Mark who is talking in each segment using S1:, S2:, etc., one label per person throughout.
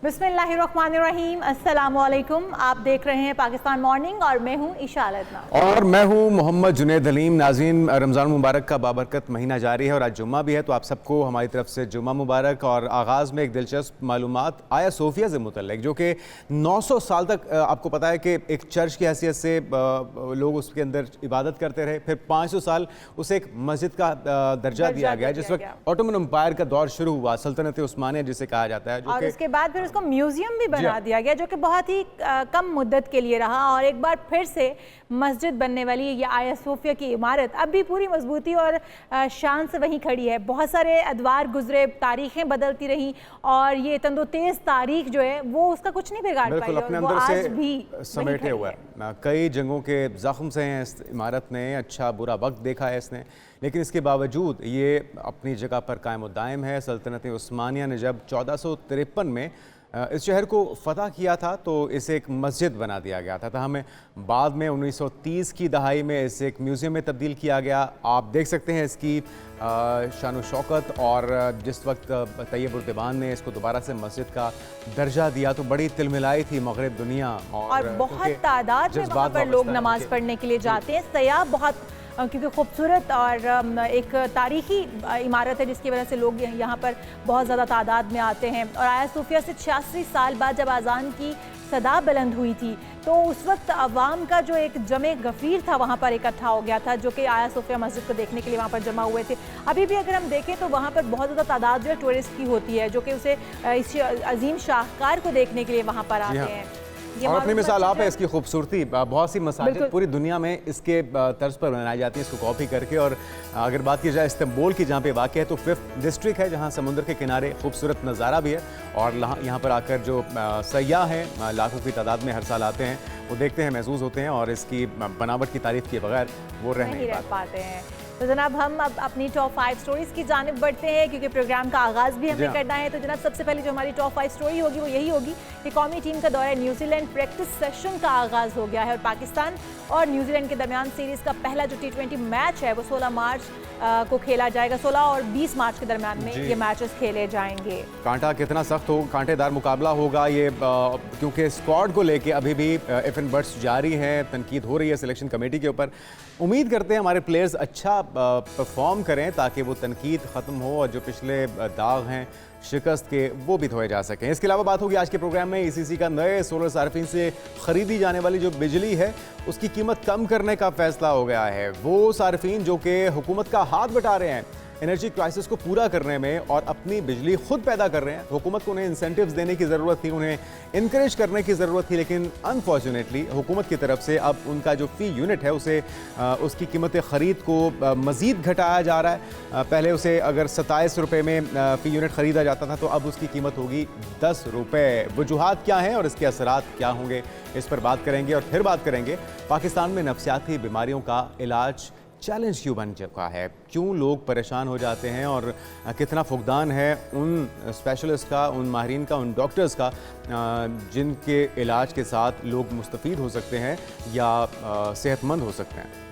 S1: बिस्मिल्लाहिर्रहमानिर्रहीम, अस्सलामुअलैकुम। आप देख रहे हैं पाकिस्तान मॉर्निंग और मैं हूं ईशा अदना
S2: और मैं हूं मोहम्मद जुनैद हलीम। नाज़रीन, रमज़ान मुबारक का बाबरकत महीना जारी है और आज जुम्मा भी है, तो आप सबको हमारी तरफ से जुम्मा मुबारक। और आगाज़ में एक दिलचस्प मालूमात आया सोफिया से मुतल्लिक, जो कि 900 साल तक आपको पता है कि एक चर्च की हैसियत से लोग उसके अंदर इबादत करते रहे, फिर 500 साल उसे एक मस्जिद का दर्जा दिया गया। जिस वक्त ऑटोमन एम्पायर का दौर शुरू हुआ, सल्तनत उस्मानिया जिसे कहा जाता है,
S1: और उसके बाद फिर उसको म्यूजियम भी बना दिया गया, जो कि बहुत ही कम मुद्दत के लिए रहा। और एक बार फिर से मस्जिद बनने वाली ये आया सोफिया की इमारत अब भी पूरी मजबूती और शान से वहीं खड़ी है। बहुत सारे अदवार गुजरे, तारीखें बदलती रहीं और ये तंदो तेज तारीख जो है वो उसका कुछ नहीं बिगाड़ पाई,
S2: अपने
S1: वो
S2: अंदर
S1: आज
S2: से
S1: भी
S2: समेटे हुआ है। कई जंगों के जख्म से हैं इस इमारत ने, अच्छा बुरा वक्त देखा है इसने, लेकिन इसके बावजूद ये अपनी जगह पर कायम और दायम है। सल्तनत उस्मानिया ने जब 1453 में इस शहर को फ़तह किया था तो इसे एक मस्जिद बना दिया गया था। हमें बाद में 1930 की दहाई में इसे एक म्यूज़ियम में तब्दील किया गया। आप देख सकते हैं इसकी शान शौकत, और जिस वक्त तैयब उर्दबान ने इसको दोबारा से मस्जिद का दर्जा दिया तो बड़ी तिलमिलाई थी मगरब दुनिया।
S1: और बहुत तादाद में वहाँ पर लोग नमाज़ पढ़ने के लिए जाते हैं, सयाह बहुत, क्योंकि खूबसूरत और एक तारीखी इमारत है जिसकी वजह से लोग यहाँ पर बहुत ज़्यादा तादाद में आते हैं। और आया सोफिया से 86 साल बाद जब अजान की सदा बुलंद हुई थी तो उस वक्त अवाम का जो एक जमे गफ़ीर था वहाँ पर इकट्ठा हो गया था, जो कि आया सोफिया मस्जिद को देखने के लिए वहाँ पर जमा हुए थे। अभी भी अगर हम देखें तो वहाँ पर बहुत ज़्यादा तादाद जो है टूरिस्ट की होती है, जो कि उसे इस अजीम शाहकार को देखने के लिए वहाँ पर आते हैं।
S2: और अपनी मिसाल आप है इसकी खूबसूरती। बहुत सी मसाजिद पूरी दुनिया में इसके तर्ज पर बनाई जाती है, इसको कॉपी करके। और अगर बात की जाए इस्तांबुल की, जहाँ पे वाक़ है, तो 5th डिस्ट्रिक्ट है जहाँ समुद्र के किनारे खूबसूरत नज़ारा भी है। और यहाँ पर आकर जो सयाह हैं, लाखों की तादाद में हर साल आते हैं, वो देखते हैं, महसूस होते हैं, और इसकी बनावट की तारीफ़ किए बगैर वो रह नहीं पाते हैं।
S1: तो जनाब हम अब अपनी टॉप 5 स्टोरीज की जानिब बढ़ते हैं, क्योंकि प्रोग्राम का आगाज़ भी हमें करना है। तो जनाब सबसे पहले जो हमारी टॉप 5 स्टोरी होगी वो यही होगी कि कौमी टीम का दौरा न्यूजीलैंड प्रैक्टिस सेशन का आगाज़ हो गया है और पाकिस्तान और न्यूजीलैंड के दरमियान सीरीज़ का पहला जो T20 मैच है वो 16 मार्च को खेला जाएगा। 16 और 20 मार्च के दरमियान में ये मैचेस खेले जाएंगे।
S2: कांटा कितना सख्त हो, कांटेदार मुकाबला होगा ये, क्योंकि स्क्वाड को लेके अभी भी इफ एंड बट्स जारी है, तनकीद हो रही है सिलेक्शन कमेटी के ऊपर। उम्मीद करते हैं हमारे प्लेयर्स अच्छा परफॉर्म करें ताकि वो तनकीद ख़त्म हो और जो पिछले दाग हैं शिकस्त के वो भी धोए जा सकें। इसके अलावा बात होगी आज के प्रोग्राम में ECC का नए सोलर सार्फिन से ख़रीदी जाने वाली जो बिजली है उसकी कीमत कम करने का फैसला हो गया है। वो सार्फिन जो कि हुकूमत का हाथ बटा रहे हैं एनर्जी क्राइसिस को पूरा करने में और अपनी बिजली खुद पैदा कर रहे हैं, हुकूमत को उन्हें इंसेंटिव्स देने की ज़रूरत थी, उन्हें इनकरेज करने की ज़रूरत थी, लेकिन अनफॉर्चुनेटली हुकूमत की तरफ से अब उनका जो फ़ी यूनिट है उसे उसकी कीमत ख़रीद को मज़ीद घटाया जा रहा है। पहले उसे अगर 27 रुपये में फ़ी यूनिट ख़रीदा जाता था तो अब उसकी कीमत होगी 10 रुपये। वजूहात क्या हैं और इसके असरात क्या होंगे, इस पर बात करेंगे। और फिर बात करेंगे पाकिस्तान में नफ्सियाती बीमारियों का इलाज चैलेंज क्यों बन चुका है, क्यों लोग परेशान हो जाते हैं और कितना फुकदान है उन स्पेशलिस्ट का, उन माहिरीन का, उन डॉक्टर्स का जिनके इलाज के साथ लोग मुस्तफ़ीद हो सकते हैं या सेहतमंद हो सकते हैं।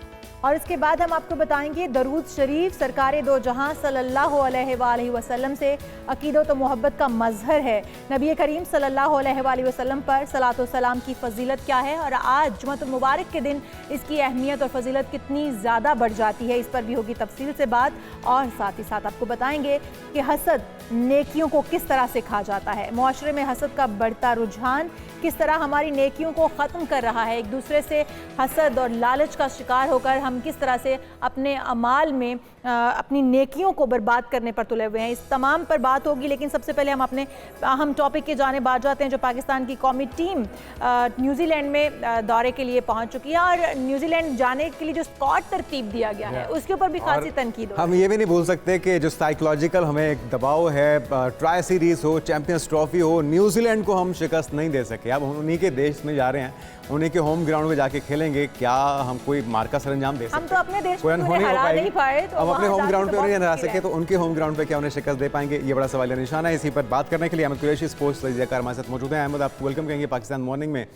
S1: और इसके बाद हम आपको बताएंगे दरूद शरीफ सरकार दो जहां सल्लल्लाहु अलैहि वसल्लम से अकीदत और मोहब्बत का मजहर है। नबी करीम सल्लल्लाहु अलैहि वसल्लम पर सलात व सलाम की फजीलत क्या है और आज जुम्मतुल मुबारक के दिन इसकी अहमियत और फजीलत कितनी ज़्यादा बढ़ जाती है, इस पर भी होगी तफसील से बात। और साथ ही साथ आपको बताएंगे कि हसद नेकियों को किस तरह से खा जाता है, मुआशरे में हसद का बढ़ता रुझान किस तरह हमारी नेकियों को ख़त्म कर रहा है। एक दूसरे से हसद और लालच का शिकार होकर हम किस तरह से अपने अमाल में अपनी नेकियों को बर्बाद करने पर तुले हुए हैं, इस तमाम पर बात होगी। लेकिन सबसे पहले हम अपने अहम टॉपिक के जाने बात जाते हैं। जो पाकिस्तान की कौमी टीम न्यूजीलैंड में दौरे के लिए पहुंच चुकी है और न्यूजीलैंड जाने के लिए जो स्क्वाड तरतीब दिया गया है उसके ऊपर भी खासी तनकीद हो।
S2: हम ये भी नहीं भूल सकते कि जो साइकोलॉजिकल हमें एक दबाव है, ट्राई सीरीज हो, चैंपियंस ट्रॉफी हो, न्यूजीलैंड को हम शिकस्त नहीं दे सके। अब उन्हीं के देश में जा रहे हैं, उन्हीं के होम ग्राउंड में जाके खेलेंगे, क्या हम कोई मार्का सरंजाम दे सकते?
S1: हम तो अपने देश को हरा नहीं पाए, तो
S2: हम अपने होम ग्राउंड पे नहीं हरा सके तो उनके होम ग्राउंड पे क्या उन्हें शिकस्त दे पाएंगे, ये बड़ा सवाल निशान है। इसी पर बात करने के लिए अहमद कुरैशी स्पोर्ट्स तजज़ियाकार हमारे साथ मौजूद हैं। अहमद, आप वेलकम कहेंगे पाकिस्तान मॉर्निंग में।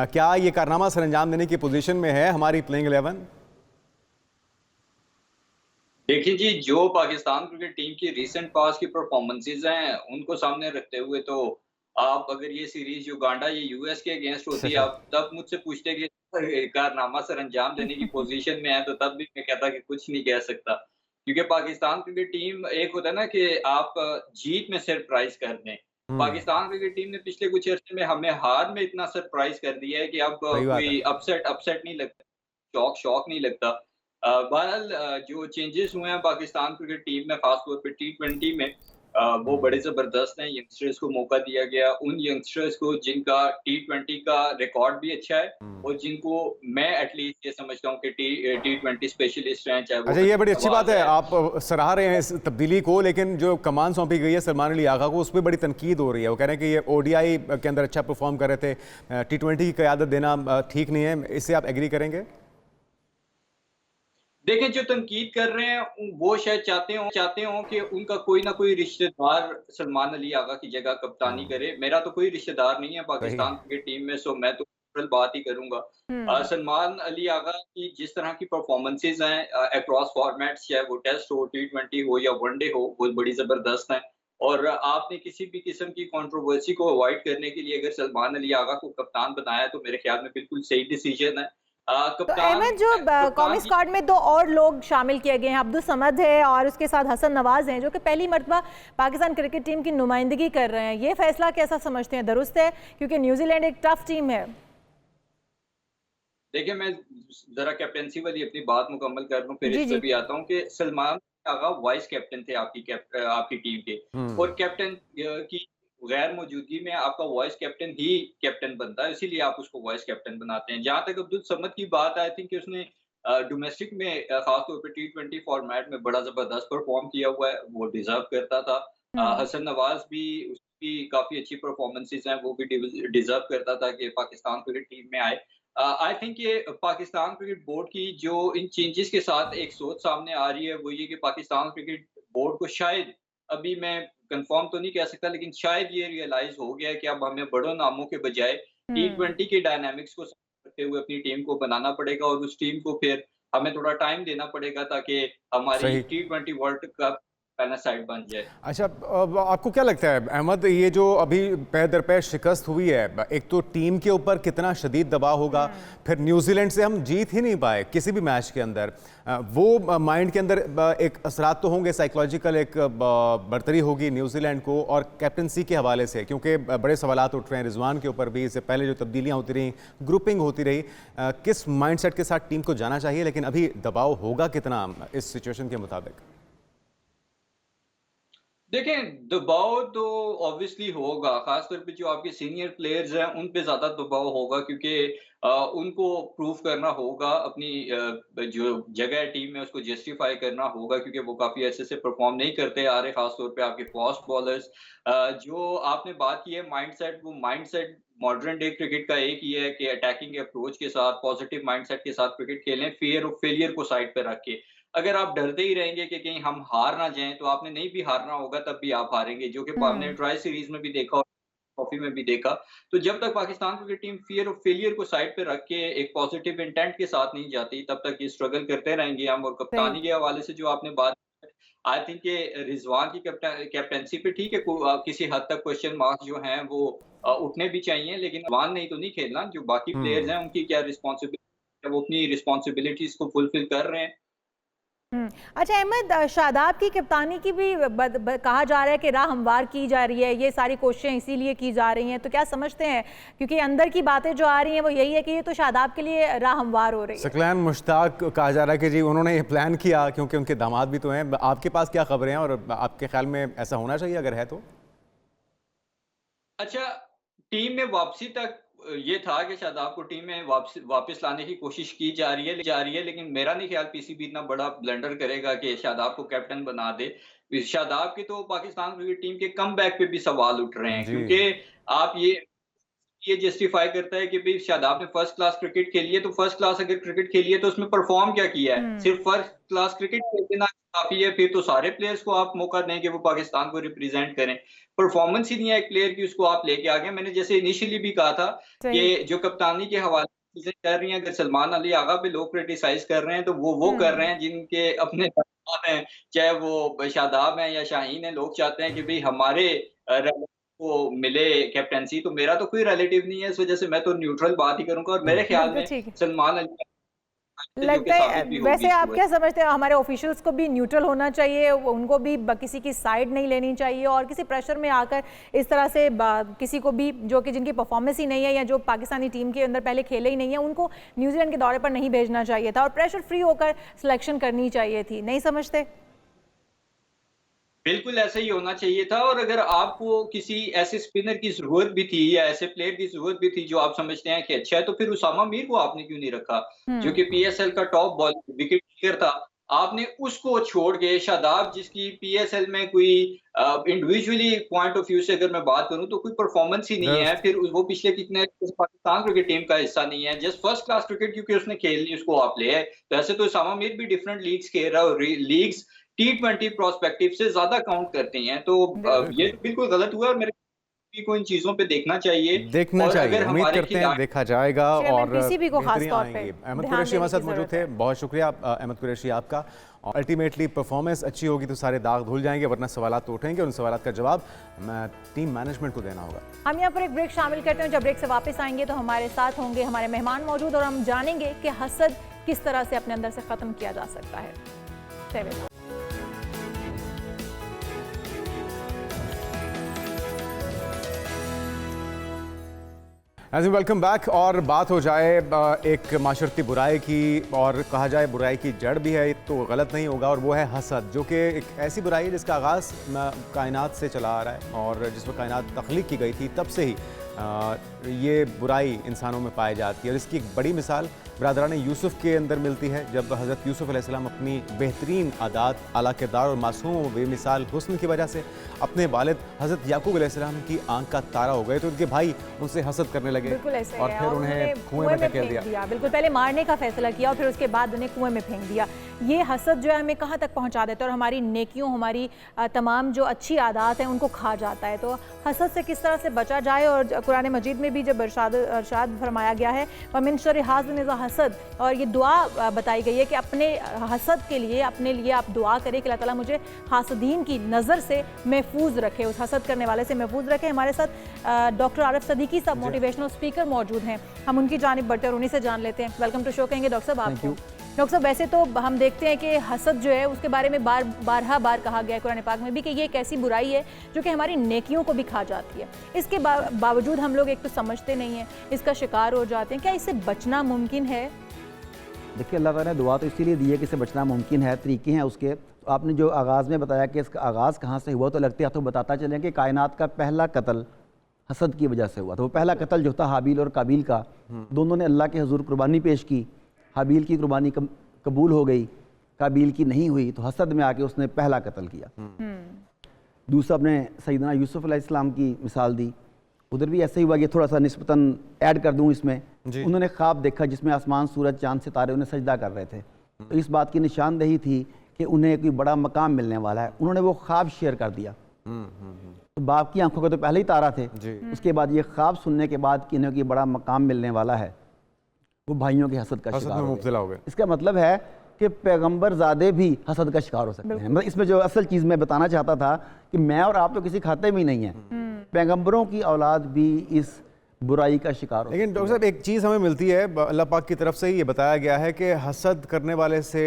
S2: क्या ये कारनामा सरंजाम देने की पोजीशन में है हमारी प्लेइंग 11?
S3: देखिए जी, जो पाकिस्तान क्रिकेट टीम की रीसेंट पास की परफॉर्मेंसेज हैं उनको सामने रखते हुए तो आप अगर ये सीरीज युगांडा या यूएस के अगेंस्ट होती,
S2: सही।
S3: आप तब मुझसे पूछते कि कारनामा सर अंजाम देने की पोजीशन में है, तो तब भी मैं कहता कि कुछ नहीं कह सकता। क्योंकि पाकिस्तान क्रिकेट टीम, एक होता है ना कि आप जीत में सरप्राइज़ कर दें।
S2: हुँ,
S3: पाकिस्तान क्रिकेट टीम ने पिछले कुछ अर्से में हमें हार में इतना सरप्राइज़ कर दिया है कि अब
S2: सही बात है।
S3: कोई अपसेट अपसेट नहीं लगता, शॉक नहीं लगता। बहरहाल जो चेंजेस हुए हैं पाकिस्तान क्रिकेट टीम में, ख़ास तौर पे टी20 में, वो
S2: हुँ।
S3: बड़े ज़बरदस्त हैं। यंगस्टर्स को मौका दिया गया, उन यंगस्टर्स को जिनका टी20 का रिकॉर्ड भी अच्छा है
S2: हुँ।
S3: और जिनको मैं एटलीस्ट ये समझता हूँ कि टी20 स्पेशलिस्ट हैं, चाहे वो
S2: अच्छा, ये
S3: हसन
S2: बड़ी अच्छी बात
S3: नवाज़
S2: है,
S3: है।
S2: आप सराह रहे हैं इस तब्दीली को, लेकिन जो कमान सौंपी गई है सलमान अली आगा को, उस पे बड़ी तनकीद हो रही है। वो कह रहे हैं कि ये ओडीआई के अंदर अच्छा परफॉर्म कर रहे थे, टी20 की क़यादत देना ठीक नहीं है। इससे आप एग्री करेंगे?
S3: देखिए, जो तनकीद कर रहे हैं वो शायद चाहते हों कि उनका कोई ना कोई रिश्तेदार सलमान अली आगा की जगह कप्तानी
S2: हुँ,
S3: करे। मेरा तो कोई रिश्तेदार नहीं है
S2: सही।
S3: पाकिस्तान क्रिकेट टीम में, सो मैं तो न्यूट्रल बात ही करूँगा।
S1: हुँ।
S3: सलमान अली आगा की जिस तरह की परफ़ॉर्मेंसेज़ हैं अक्रॉस फॉर्मेट्स, चाहे वो टेस्ट हो, टी20 हो या वनडे हो, वो बड़ी ज़बरदस्त हैं। और आपने किसी भी किस्म की कंट्रोवर्सी को अवॉइड करने के लिए अगर सलमान अली आगा को कप्तान बनाया, तो मेरे ख़्याल में बिल्कुल सही डिसीजन है।
S1: तो अहमद, जो कौमी
S3: कप्तान की
S1: स्क्वाड में 2 और लोग शामिल किए गए हैं, अब्दुल समद है और उसके साथ हसन नवाज़ हैं, जो कि पहली मर्तबा पाकिस्तान क्रिकेट टीम की नुमाइंदगी कर रहे हैं। ये फैसला कैसा समझते हैं? दुरुस्त है? क्योंकि न्यूजीलैंड एक टफ टीम है।
S3: देखिए, मैं ज़रा कैप्टेंसी वाली अपनी बात मुकम्मल कर लूँ, फिर
S1: जी,
S3: इस पे
S1: जी।
S3: भी आता हूँ कि सलमान आगा वाइस कैप्टन थे आपकी टीम के,
S2: हुँ,
S3: और कैप्टन की गैर मौजूदगी में आपका वाइस कैप्टन ही कैप्टन बनता है, इसीलिए आप उसको वाइस कैप्टन बनाते हैं। जहाँ तक अब्दुल समद की बात, आई थिंक कि उसने डोमेस्टिक में ख़ास तौर पे टी20 फॉर्मेट में बड़ा ज़बरदस्त परफ़ॉर्म किया हुआ है, वो डिज़र्व करता था।
S1: हुँ।
S3: हसन नवाज़ भी, उसकी काफ़ी अच्छी परफ़ॉर्मेंसेज़ हैं, वो भी डिज़र्व करता था कि पाकिस्तान क्रिकेट टीम में आए। आई थिंक ये पाकिस्तान क्रिकेट बोर्ड की जो इन चेंजेस के साथ एक सोच सामने आ रही है, वो ये कि पाकिस्तान क्रिकेट बोर्ड को शायद, अभी मैं कंफर्म तो नहीं कह सकता, लेकिन शायद ये रियलाइज हो गया है कि अब हमें बड़ों नामों के बजाय
S1: हुँ।
S3: टी20 के डायनामिक्स को समझते करते हुए अपनी टीम को बनाना पड़ेगा, और उस टीम को फिर हमें थोड़ा टाइम देना पड़ेगा ताकि हमारी
S2: सही।
S3: टी20 वर्ल्ड कप पहला साइड बन जाए।
S2: अच्छा, अब आपको क्या लगता है अहमद, ये जो अभी पै दर पै शिकस्त हुई है, एक तो टीम के ऊपर कितना शदीद दबाव होगा, फिर न्यूजीलैंड से हम जीत ही नहीं पाए किसी भी मैच के अंदर, वो माइंड के अंदर एक असरात तो होंगे, साइकोलॉजिकल एक बर्तरी होगी न्यूजीलैंड को, और कैप्टनसी के हवाले से क्योंकि बड़े सवालात उठ रहे हैं रिजवान के ऊपर भी। इससे पहले जो तब्दीलियाँ होती रहीं, ग्रुपिंग होती रही, किस माइंडसेट के साथ टीम को जाना चाहिए, लेकिन अभी दबाव होगा कितना इस सिचुएशन के मुताबिक?
S3: देखें, दबाव तो ऑब्वियसली होगा, ख़ासतौर पे जो आपके सीनियर प्लेयर्स हैं, उन पे ज़्यादा दबाव होगा, क्योंकि उनको प्रूव करना होगा अपनी जो जगह है टीम में, उसको जस्टिफ़ाई करना होगा, क्योंकि वो काफ़ी अरसे से परफ़ॉर्म नहीं करते आ रहे, ख़ास तौर पे आपके फ़ास्ट बॉलर्स। जो आपने बात की है माइंडसेट, वो माइंडसेट मॉडर्न डे क्रिकेट का एक ही है कि अटैकिंग अप्रोच के साथ, पॉज़िटिव माइंडसेट के साथ क्रिकेट खेलें, फ़ियर ऑफ फेलियर को साइड पे रख के। अगर आप डरते ही रहेंगे कि कहीं हम हार ना जाएँ, तो आपने नहीं भी हारना होगा, तब भी आप हारेंगे, जो कि आपने
S1: हुँ।
S3: ट्राई सीरीज़ में भी देखा और ट्रॉफी में भी देखा। तो जब तक Pakistan cricket team fear of failure को साइड पे रख के एक पॉज़िटिव इंटेंट के साथ नहीं जाती, तब तक ये स्ट्रगल करते रहेंगे हम। और
S1: सही।
S3: कप्तानी के हवाले से जो आपने बात, आई थिंक ये रिज़वान की कैप्टेंसी पे ठीक है, किसी हद तक क्वेश्चन मार्क्स जो हैं वो उठने भी चाहिए, लेकिन रिज़वान ने ही तो नहीं खेलना, जो बाकी प्लेयर्स
S2: हुँ।
S3: हैं उनकी क्या रिस्पॉन्सिबिलिटी है, वो अपनी रिस्पॉन्सिबिलिटीज़ को फुलफ़िल कर रहे हैं।
S1: हुँ। अच्छा अहमद, शादाब की कप्तानी की भी कहा जा रहा है कि राह हमवार की जा रही है, ये सारी कोशिशें इसीलिए की जा रही हैं, तो क्या समझते हैं? क्योंकि अंदर की बातें जो आ रही हैं वो यही है कि ये तो शादाब के लिए राह हमवार हो रही है।
S2: सकलैन मुश्ताक कहा जा रहा है कि जी उन्होंने ये प्लान किया, क्योंकि उनके दामाद भी तो हैं। आपके पास क्या खबरें हैं, और आपके ख्याल में ऐसा होना चाहिए अगर है तो?
S3: अच्छा, टीम में वापसी तक ये था कि शादाब को टीम में वापस लाने की कोशिश की जा रही है, लेकिन मेरा नहीं ख्याल पीसीबी इतना बड़ा ब्लंडर करेगा कि शादाब को कैप्टन बना दे। शादाब की तो पाकिस्तान क्रिकेट टीम के कमबैक पे भी सवाल उठ रहे हैं,
S2: जी।
S3: क्योंकि आप ये जस्टिफाई करता है कि भई शादाब ने फर्स्ट क्लास क्रिकेट खेली है, तो फर्स्ट क्लास अगर क्रिकेट खेली है तो उसमें परफॉर्म क्या किया है?
S1: हुँ।
S3: सिर्फ फर्स्ट क्लास क्रिकेट खेल देना काफ़ी है, फिर तो सारे प्लेयर्स को आप मौका दें कि वो पाकिस्तान को रिप्रेज़ेंट करें। परफॉर्मेंस ही नहीं है एक प्लेयर की, उसको आप लेके आ गए। मैंने जैसे इनिशियली भी कहा था
S1: सही।
S3: कि जो कप्तानी के हवाले से चीज़ें कर रही हैं, अगर सलमान अली आगा पे लोग क्रिटिसाइज़ कर रहे हैं, तो वो कर
S1: हुँ।
S3: रहे हैं जिनके अपने हैं, चाहे वो शादाब हैं या शाहीन हैं। लोग चाहते हैं कि भई हमारे को मिले कैप्टेंसी, तो मेरा तो कोई रिलेटिव नहीं है, इस वजह से मैं तो न्यूट्रल बात ही करूंगा। और मेरे ख्याल में
S1: ठीक है।
S3: सलमान अली जो कि
S1: लगता है
S3: साबित भी होगी
S1: वैसे
S3: इस
S1: आप
S3: वजह
S1: क्या समझते हैं, हमारे ऑफिशियल्स को भी न्यूट्रल होना चाहिए, उनको भी किसी की साइड नहीं लेनी चाहिए और किसी प्रेशर में आकर इस तरह से किसी को भी जो कि जिनकी परफॉर्मेंस ही नहीं है या जो पाकिस्तानी टीम के अंदर पहले खेले ही नहीं है उनको न्यूजीलैंड के दौरे पर नहीं भेजना चाहिए था और प्रेशर फ्री होकर सिलेक्शन करनी चाहिए थी, नहीं समझते?
S3: बिल्कुल ऐसा ही होना चाहिए था। और अगर आपको किसी ऐसे स्पिनर की ज़रूरत भी थी या ऐसे प्लेयर की ज़रूरत भी थी जो आप समझते हैं कि अच्छा है, तो फिर उसामा मीर को आपने क्यों नहीं रखा, जो कि पीएसएल का टॉप बॉल विकेट कीपर था। आपने उसको छोड़ के शादाब, जिसकी पीएसएल में कोई इंडिविजुअली पॉइंट ऑफ व्यू से अगर मैं बात करूं तो कोई परफॉर्मेंस ही नहीं है, फिर वो पिछले कितने पाकिस्तान क्रिकेट टीम का हिस्सा नहीं है, जस्ट फर्स्ट क्लास क्रिकेट क्योंकि उसने खेल ली उसको आप ले आए। तो ऐसे तो उसामा मीर भी डिफरेंट लीग्स खेल रहा है और लीग्स T20 प्रोस्पेक्टिव से ज्यादा काउंट करती हैं, तो ये बिल्कुल गलत हुआ और मेरे को इन चीजों पे देखना चाहिए। और अगर
S2: उम्मीद
S3: हमारे
S2: करते हैं देखा जाएगा और
S1: पीसीबी को खास तौर पे
S2: अहमद कुरैशी हमारे साथ मौजूद थे, बहुत शुक्रिया अहमद कुरैशी आपका। और अल्टीमेटली परफॉर्मेंस अच्छी होगी तो सारे दाग धुल जाएंगे, वरना सवाल तो उठेंगे और उन सवाल का जवाब टीम मैनेजमेंट को देना होगा। हम
S1: यहाँ पर एक ब्रेक शामिल करते हैं, जब ब्रेक से वापस आएंगे तो हमारे साथ होंगे हमारे मेहमान मौजूद और हम जानेंगे कि हसद किस तरह से अपने अंदर से खत्म किया जा सकता है।
S2: Welcome back. और बात हो जाए एक माशरती बुराई की, और कहा जाए बुराई की जड़ भी है तो गलत नहीं होगा, और वो है हसद, जो कि एक ऐसी बुराई है जिसका आगाज़ कायनात से चला आ रहा है और जिस पर कायनात तख्लीक की गई थी तब से ही ये बुराई इंसानों में पाई जाती है। और इसकी एक बड़ी मिसाल बरादरान यूसुफ के अंदर मिलती है, जब हज़रत यूसुफ अलैहिस्सलाम अपनी बेहतरीन आदात, आला किरदार और मासूम व बेमिसाल हुस्न की वजह से अपने वालिद हज़रत याकूब अलैहिस्सलाम की आंख का तारा हो गए, तो उनके भाई उनसे हसद करने लगे और फिर उन्हें कुएं में धकेल दिया।
S1: बिल्कुल, पहले मारने का फैसला किया और फिर उसके बाद उन्हें कुएं में फेंक दिया। ये हसद जो है हमें कहाँ तक पहुँचा देता है और हमारी नेकियों, हमारी तमाम जो अच्छी आदात हैं उनको खा जाता है। तो हसद से किस तरह से बचा जाए, और कुरान मजीद में भी जब इरशाद फरमाया गया है वमिन शर्रि हासिदिन इज़ा हसद, और ये दुआ बताई गई है कि अपने हसद के लिए, अपने लिए आप दुआ करें कि अल्लाह ताला मुझे हासदीन की नज़र से महफूज रखे, उस हसद करने वाले से महफूज रखे। हमारे साथ डॉक्टर आरिफ सदीकी साहब मोटिवेशनल स्पीकर मौजूद हैं, हम उनकी जानिब बढ़ते और उन्हीं से जान लेते हैं। वेलकम टू शो कहेंगे डॉक्टर साहब आपको। डॉक्टर साहब, वैसे तो हम देखते हैं कि हसद जो है उसके बारे में बारहा बार कहा गया है कुरान पाक में भी कि ये एक ऐसी बुराई है जो कि हमारी नेकियों को भी खा जाती है। इसके बावजूद हम लोग एक तो समझते नहीं हैं, इसका शिकार हो जाते हैं। क्या इससे बचना मुमकिन है?
S4: देखिए, अल्लाह ताला ने दुआ तो इसीलिए दी है कि इससे बचना मुमकिन है, तरीके हैं उसके। तो आपने जो आगाज़ में बताया कि इसका आगाज़ कहाँ से हुआ, तो लगते हैं तो बताता चलें कि कायनात का पहला कत्ल हसद की वजह से हुआ। तो वो पहला कत्ल जो था हाबील और काबील का, दोनों ने अल्लाह के हुजूर कुर्बानी पेश की, हाबील की कुर्बानी कबूल हो गई, काबील की नहीं हुई, तो हसद में आके उसने पहला कत्ल किया। दूसरा अपने सैयदना यूसुफ अलैहिस्सलाम की मिसाल दी, उधर भी ऐसा ही हुआ। कि थोड़ा सा निस्बतन ऐड कर दूं इसमें, उन्होंने ख्वाब देखा जिसमें आसमान, सूरज, चांद, सितारे उन्हें सजदा कर रहे थे, तो इस बात की निशानदेही थी कि उन्हें कोई बड़ा मकाम मिलने वाला है। उन्होंने वो ख्वाब शेयर कर दिया। तो बाप की आंखों के तो पहले ही तारा थे, उसके बाद ये ख्वाब सुनने के बाद कि इन्हें कोई बड़ा मकाम मिलने वाला है, वो भाइयों के हसद का शिकार हो गए। इसका मतलब है कि पैगंबर ज़ादे भी हसद का शिकार हो सकते हैं। मतलब इसमें जो असल चीज़ मैं बताना चाहता था कि मैं और आप तो किसी खाते में ही नहीं है, पैगंबरों की औलाद भी इस बुराई का शिकार हो।
S2: लेकिन डॉक्टर साहब, एक चीज़ हमें मिलती है, अल्लाह पाक की तरफ से ही ये बताया गया है कि हसद करने वाले से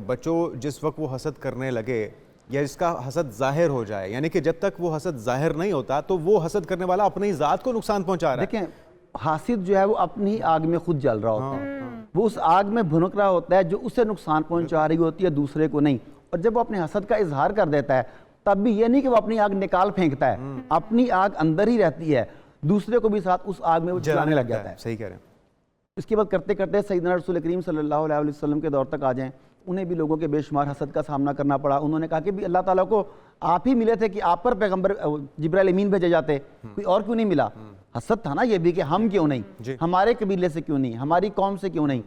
S2: बचो जिस वक्त वो हसद करने लगे या इसका हसद जाहिर हो जाए, यानी कि जब तक वो हसद जाहिर नहीं होता तो वो हसद करने वाला अपनी ज़ात को नुकसान पहुंचा रहा है।
S4: देखें, हासिद जो है वो अपनी आग में खुद जल रहा होता है, वो उस आग में भुनक रहा होता है जो उसे नुकसान पहुंचा रही होती है, दूसरे को नहीं। और जब वो अपने हसद का इजहार कर देता है तब भी ये नहीं कि वो अपनी आग निकाल फेंकता है, अपनी आग अंदर ही रहती है, दूसरे को भी साथ उस आग में वो जलाने लग जाता है।
S2: सही कह रहे हैं।
S4: इसके बाद करते करते सैयदना रसूल करीम सल्लल्लाहु अलैहि वसल्लम के दौर तक आ जाएं, उन्हें भी लोगों के बेशुमार हसद का सामना करना पड़ा। उन्होंने कहा कि भी अल्लाह ताला को आप ही मिले थे कि आप पर पैगंबर जिब्राइल अमीन भेजे जाते, कोई और क्यों नहीं मिला। हसद था ना ये भी कि हम क्यों नहीं, हमारे कबीले से क्यों नहीं, हमारी कौम से क्यों नहीं,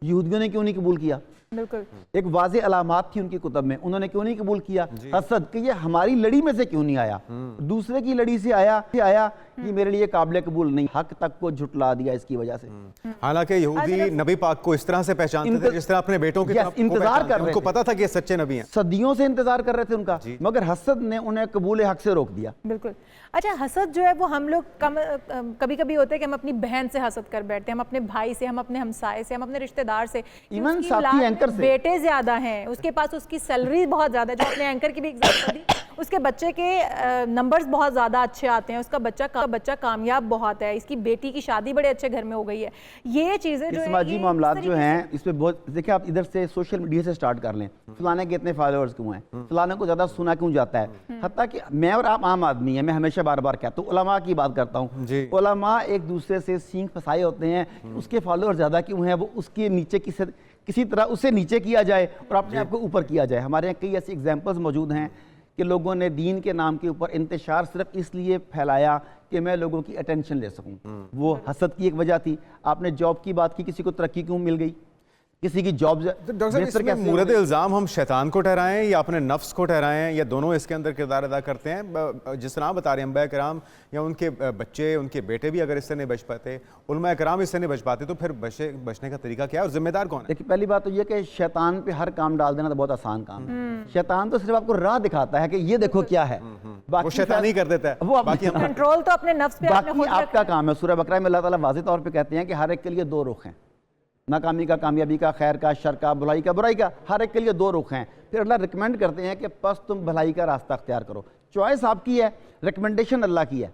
S4: यहूदियों ने क्यों नहीं कबूल किया।
S1: बिल्कुल।
S4: एक वाज़े अलामात थी उनकी कुतब में, उन्होंने क्यों नहीं कबूल किया हसद कि ये हमारी लड़ी में से क्यों नहीं आया, दूसरे की लड़ी से आया ये मेरे लिए काबिल कबूल नहीं, हक तक को झुटला दिया इसकी वजह से।
S2: हालांकि यहूदी नबी पाक को इस तरह से पहचानते थे जिस तरह अपने बेटों के
S4: इंतजार कर रहे थे,
S2: उनको पता था कि ये सच्चे नबी हैं,
S4: सदियों से इंतजार कर रहे थे उनका, मगर हसद ने उन्हें कबूल हक से रोक दिया।
S1: बिल्कुल। अच्छा, हसद जो है वो हम लोग कभी कभी होते हैं कि हम अपनी बहन से हसद कर बैठते हैं, हम अपने भाई से, हम अपने हमसाए से, हम अपने रिश्तेदार से,
S4: इवन साथी एंकर से,
S1: बेटे ज्यादा हैं, उसके पास उसकी सैलरी बहुत ज्यादा है, जो अपने एंकर की भी एग्जांपल दी, उसके बच्चे के नंबर्स बहुत ज्यादा अच्छे आते हैं, उसका बच्चा कामयाब बहुत है, इसकी बेटी की शादी बड़े अच्छे घर में हो गई है। ये चीजें जो
S4: समाजी मामलात जो हैं इसमें बहुत, देखिए आप इधर से सोशल मीडिया से स्टार्ट कर लें, फलाने के इतने फॉलोअर्स क्यों हैं, फलाने को ज्यादा सुना क्यों जाता है, हत्ता कि मैं और आप आम आदमी हैं, मैं हमेशा बार बार कहता हूँ, उलमा की बात करता हूँ, उलमा एक दूसरे से सींग फसाए होते हैं, उसके फॉलोअर ज्यादा क्यों हैं, वो उसके नीचे किसी तरह उसे नीचे किया जाए और अपने आप को ऊपर किया जाए। हमारे यहाँ कई ऐसे एग्जाम्पल्स मौजूद हैं कि लोगों ने दीन के नाम के ऊपर इंतशार सिर्फ इसलिए फैलाया कि मैं लोगों की अटेंशन ले सकूं, वो हसद की एक वजह थी। आपने जॉब की बात की, किसी को तरक्की क्यों मिल गई, किसी की जॉब
S2: मूरद इल्ज़ाम हम शैतान को ठहराएं या अपने नफ्स को ठहराएं, या दोनों इसके अंदर किरदार अदा करते हैं। जिस तरह बता रहे हैं अंबिया किराम या उनके बच्चे, उनके बेटे भी अगर इससे नहीं बच पाते, उलमा किराम इससे नहीं बच पाते, तो फिर बचने का तरीका क्या है और जिम्मेदार कौन है?
S4: देखिए, पहली बात तो ये कि शैतान पे हर काम डाल देना तो बहुत आसान काम है। शैतान तो सिर्फ आपको राह दिखाता है कि ये देखो क्या है,
S2: वो शैतान ही कर देता है,
S4: वो
S2: बाकी
S1: कंट्रोल तो अपने नफ्स पे
S4: बाकी आपका काम है। सूरह बकरा में अल्लाह ताला वाज़ेह तौर पे कहते हैं कि हर एक के लिए दो रुख हैं, नाकामी का कामयाबी का, खैर का शर का, बुराई का बुराई का, हर एक के लिए दो रुख हैं। फिर अल्लाह रिकमेंड करते हैं कि बस तुम भलाई का रास्ता अख्तियार करो। चॉइस आपकी है, रिकमेंडेशन अल्लाह की है,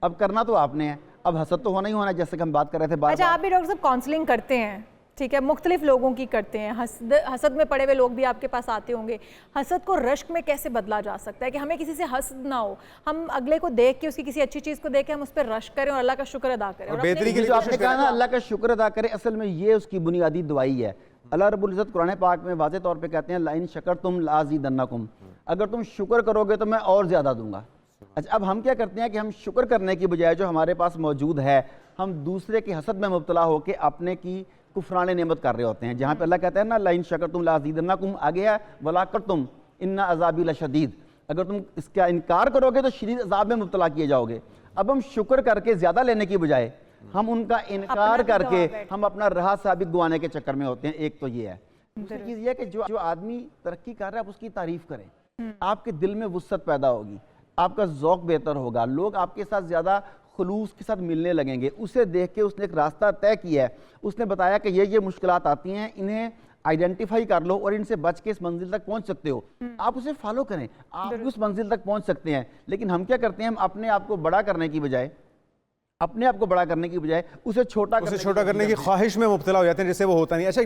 S4: अब करना तो आपने है। अब हसद तो होना ही होना है, जैसे कि हम बात कर रहे थे बार।
S1: अच्छा, आप भी डॉक्टर साहब काउंसलिंग करते हैं, ठीक है, मुख्तलिफ लोगों की करते हैं, हसद में पड़े हुए लोग भी आपके पास आते होंगे। हसद को रश्क में कैसे बदला जा सकता है कि हमें किसी से हसद ना हो, हम अगले को देख के, उसकी किसी अच्छी चीज को देख के हम उस पर रश्क करें और अल्लाह का शुक्र अदा करें।
S2: और बेहतरी के लिए
S4: आपने कहा ना अल्लाह का शुक्र अदा करें, असल में ये उसकी बुनियादी दवाई है। अल्लाह रब्बुल इज़्ज़त कुरान पाक में वाज़ेह तौर पे कहते हैं लाइन शकरतुम लाज़ीदन्नकुम, अगर तुम शुक्र करोगे तो मैं और ज़्यादा दूंगा। अच्छा, अब हम क्या करते हैं कि हम शुक्र करने की बजाय जो हमारे पास मौजूद है, हम दूसरे की हसद में मुब्तला होकर अपने की कुफराने नेमत कर रहे होते हैं। जहाँ पे अल्लाह कहता है ना लाइन शकरतुम लाज़ीदन्नकुम, आगे है वला करतुम इन्ना अज़ाबी लशदीद, अगर तुम इसका इनकार करोगे तो शदीद अज़ाब में मुब्तला किए जाओगे। अब हम शुक्र करके ज़्यादा लेने की बजाय हम उनका इनकार करके हम अपना राह साबित गंवाने के चक्कर में होते हैं। एक तो ये है। दूसरी चीज़ ये है कि जो आदमी तरक्की कर रहा है आप उसकी तारीफ करें, आपके दिल में वुसअत पैदा होगी, आपका ज़ौक़ बेहतर होगा, लोग आपके साथ ज़्यादा खुलूस के साथ मिलने लगेंगे। उसे देख के उसने एक रास्ता तय किया है, उसने बताया कि ये मुश्किलात आती हैं, इन्हें आइडेंटिफाई कर लो और इनसे बच के इस मंजिल तक पहुंच सकते हो। आप उसे फॉलो करें, आप उस मंजिल तक पहुंच सकते हैं। लेकिन हम क्या करते हैं, हम अपने आप को बड़ा करने की बजाय उसे छोटा करने की
S2: ख्वाहिश में मुब्तला हो जाते हैं, जिससे वो होता नहीं। अच्छा,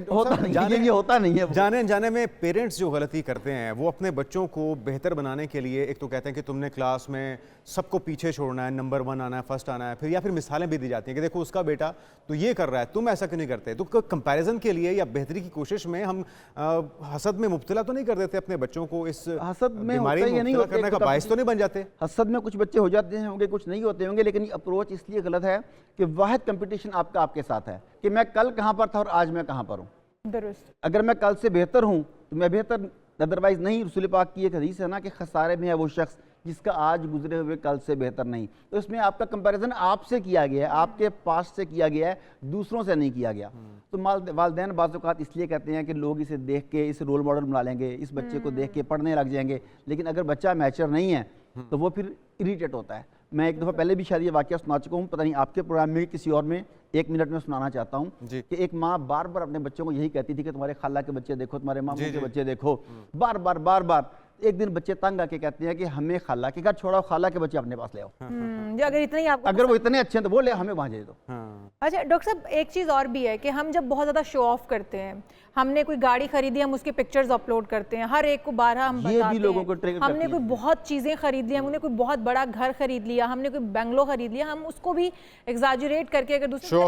S4: होता नहीं है।
S2: जाने जाने में पेरेंट्स जो गलती करते हैं, वो अपने बच्चों को बेहतर बनाने के लिए एक तो कहते हैं कि तुमने क्लास में सबको पीछे छोड़ना है, नंबर 1 आना है, फर्स्ट आना है, या फिर मिसालें भी दी जाती हैं कि देखो उसका बेटा तो ये कर रहा है, तुम ऐसा क्यों नहीं करते। तो कंपैरिजन के लिए या बेहतरी की कोशिश में हम हसद में मुब्तला तो नहीं कर देते अपने बच्चों को, इस
S4: हसद में
S2: बीमारी में मुब्तला करने का बायस तो नहीं बन जाते।
S4: हसद में कुछ बच्चे हो जाते होंगे, कुछ नहीं होते होंगे, लेकिन अप्रोच इसलिए गलत है कि वाहिद कंपटीशन आपके साथ है कि मैं कल कहां पर था और आज मैं कहां पर हूं। दुरुस्त। अगर मैं कल से बेहतर हूं तो मैं बेहतर, अदरवाइज नहीं। रसूल पाक की एक हदीस है ना कि खसारे में है वो शख्स जिसका आज गुजरे हुए कल से बेहतर नहीं। तो इसमें आपका कंपैरिजन आपसे किया गया है, आपके पास से किया गया है, दूसरों से नहीं किया गया। तो वालिदैन बाज़ औक़ात इसलिए कहते हैं कि लोग इसे देख के इस रोल मॉडल बना लेंगे, इस बच्चे को देख के पढ़ने लग जाएंगे। लेकिन अगर बच्चा मैच्योर नहीं है तो वो फिर इरिटेट होता है। मैं एक दफ़ा पहले भी शायद ये वाक़या सुना चुका हूँ, पता नहीं आपके प्रोग्राम में किसी और में, 1 मिनट में सुनाना चाहता हूँ कि एक माँ बार बार अपने बच्चों को यही कहती थी कि तुम्हारे खाला के बच्चे देखो, तुम्हारे मामू के बच्चे देखो, बार बार। एक दिन बच्चे तंग आके कहते हैं कि हमें खाला के घर छोड़ो, खाला के बच्चे अपने पास ले आओ। अगर वो इतने अच्छे हैं तो वो ले, हमें वहाँ भेज दो।
S1: अच्छा डॉक्टर साहब, एक चीज़ और भी है कि हम जब बहुत ज़्यादा शो ऑफ करते हैं, हमने कोई गाड़ी खरीदी, हम उसके पिक्चर्स अपलोड करते हैं, हर एक को 12 हम बताते हैं, लोगों को हमने कोई बहुत चीज़ें खरीद ली, हमने कोई बहुत बड़ा घर खरीद लिया, हमने कोई बंगलो खरीद लिया, हम उसको भी एग्जैजरेट करके अगर दूसरे शो